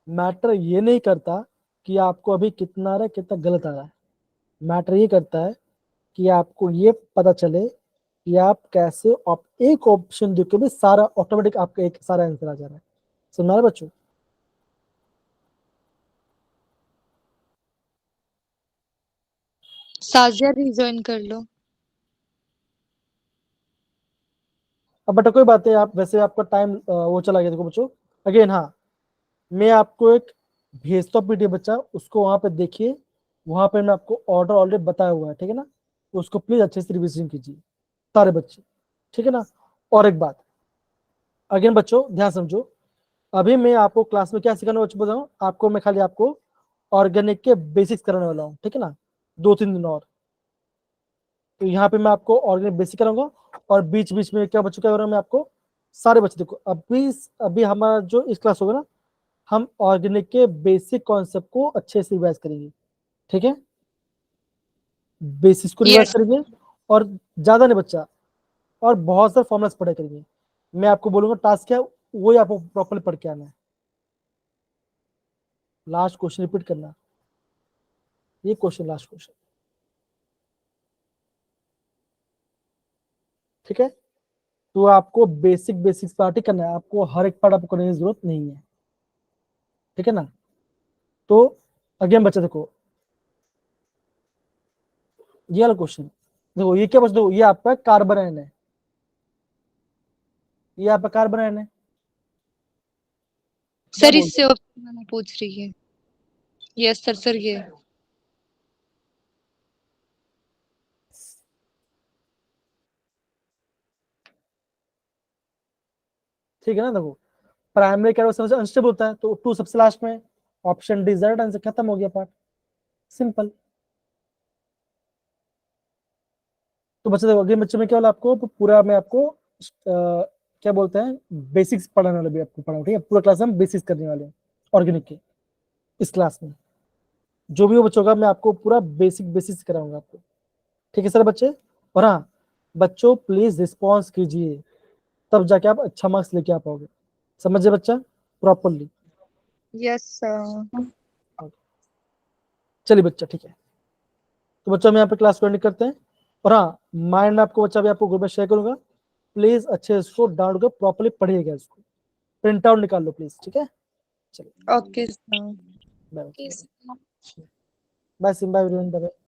मैटर ये नहीं करता कि आपको अभी कितना आ रहा है कितना गलत आ रहा है, मैटर ये करता है कि आपको ये पता चले कि आप कैसे एक ऑप्शन देख के भी सारा ऑटोमेटिक आपका एक सारा आंसर आ जा रहा है। समझ रहे बच्चों। साजिया रिजॉइन कर लो। अब बेटा कोई बात नहीं, आप वैसे आपका टाइम वो चला गया, देखो बच्चों अगेन, हाँ मैं आपको एक भेजता हूँ पीडीएफ बच्चा, उसको वहां पे देखिए, वहां पे मैं आपको ऑर्डर ऑलरेडी बताया हुआ है, ठीक है ना, तो उसको प्लीज अच्छे से रिविजन कीजिए सारे बच्चे, ठीक है ना। और एक बात अगेन बच्चों ध्यान समझो, अभी मैं आपको क्लास में क्या सिखाने बताऊँ आपको, मैं खाली आपको ऑर्गेनिक के बेसिक्स कराने वाला हूँ, ठीक है ना, 2-3 दिन और। तो यहाँ पे मैं आपको ऑर्गेनिक बेसिक कराऊंगा, और बीच बीच में क्या बच्चों क्या करूँगा मैं आपको सारे बच्चे देखो, अभी हमारा जो इस क्लास होगा ना, हम ऑर्गेनिक के बेसिक कॉन्सेप्ट को अच्छे से रिवाइज करेंगे, ठीक है, बेसिक्स को रिवाइज Yes. करेंगे, और ज्यादा नहीं बच्चा, और बहुत सारे फॉर्मुलास पढ़ा करेंगे। मैं आपको बोलूंगा टास्क क्या है, वही आपको प्रॉपर्ली पढ़ के आना है। लास्ट क्वेश्चन रिपीट करना, ये क्वेश्चन लास्ट क्वेश्चन, ठीक है। तो आपको बेसिक्स पार्ट ही करना है, आपको हर एक पार्ट आपको करने की जरूरत नहीं है, ठीक है ना। तो अगेन बच्चा देखो, ये वाला क्वेश्चन देखो, ये क्या बच्चा, देखो ये आपका कार्बन आयन है, ये आपका कार्बन आयन है। क्या सर बोलते इससे ऑप्शन वाला पूछ रही है। यस सर ये ठीक है ना। देखो प्राइमरी कार्बन सबसे अनस्टेबल होता है, तो 2 सबसे लास्ट में, ऑप्शन डी राइट आंसर, खत्म हो गया पार्ट, सिंपल। तो बच्चे देखो, अगले बच्चे में क्या वाला आपको पूरा, मैं आपको क्या बोलते हैं, बेसिक्स पढ़ाने वाले भी आपको पढ़ाऊं, ठीक है, पूरा क्लास हम बेसिक्स करने वाले हैं ऑर्गेनिक के इस क्लास में। जो भी वो बच्चों का मैं आपको पूरा बेसिक्स कराऊंगा आपको, ठीक है सर बच्चे। और हाँ बच्चों, प्लीज रिस्पॉन्स कीजिए, तब जाके आप अच्छा मार्क्स लेके आ पाओगे, समझे बच्चा, प्रॉपरली। Yes sir. चलिए बच्चा, ठीक है। तो बच्चों हम यहाँ पे क्लास को एंड करते हैं। और हाँ, माइंड आपको बच्चा भी आपको ग्रुप में शेयर करूंगा, प्लीज अच्छे इसको डाउनलोड कर प्रॉपरली पढ़िएगा, इसको प्रिंट आउट निकाल लो प्लीज, ठीक है। चलिए okay sir. Bye bye, Simba everyone, bye.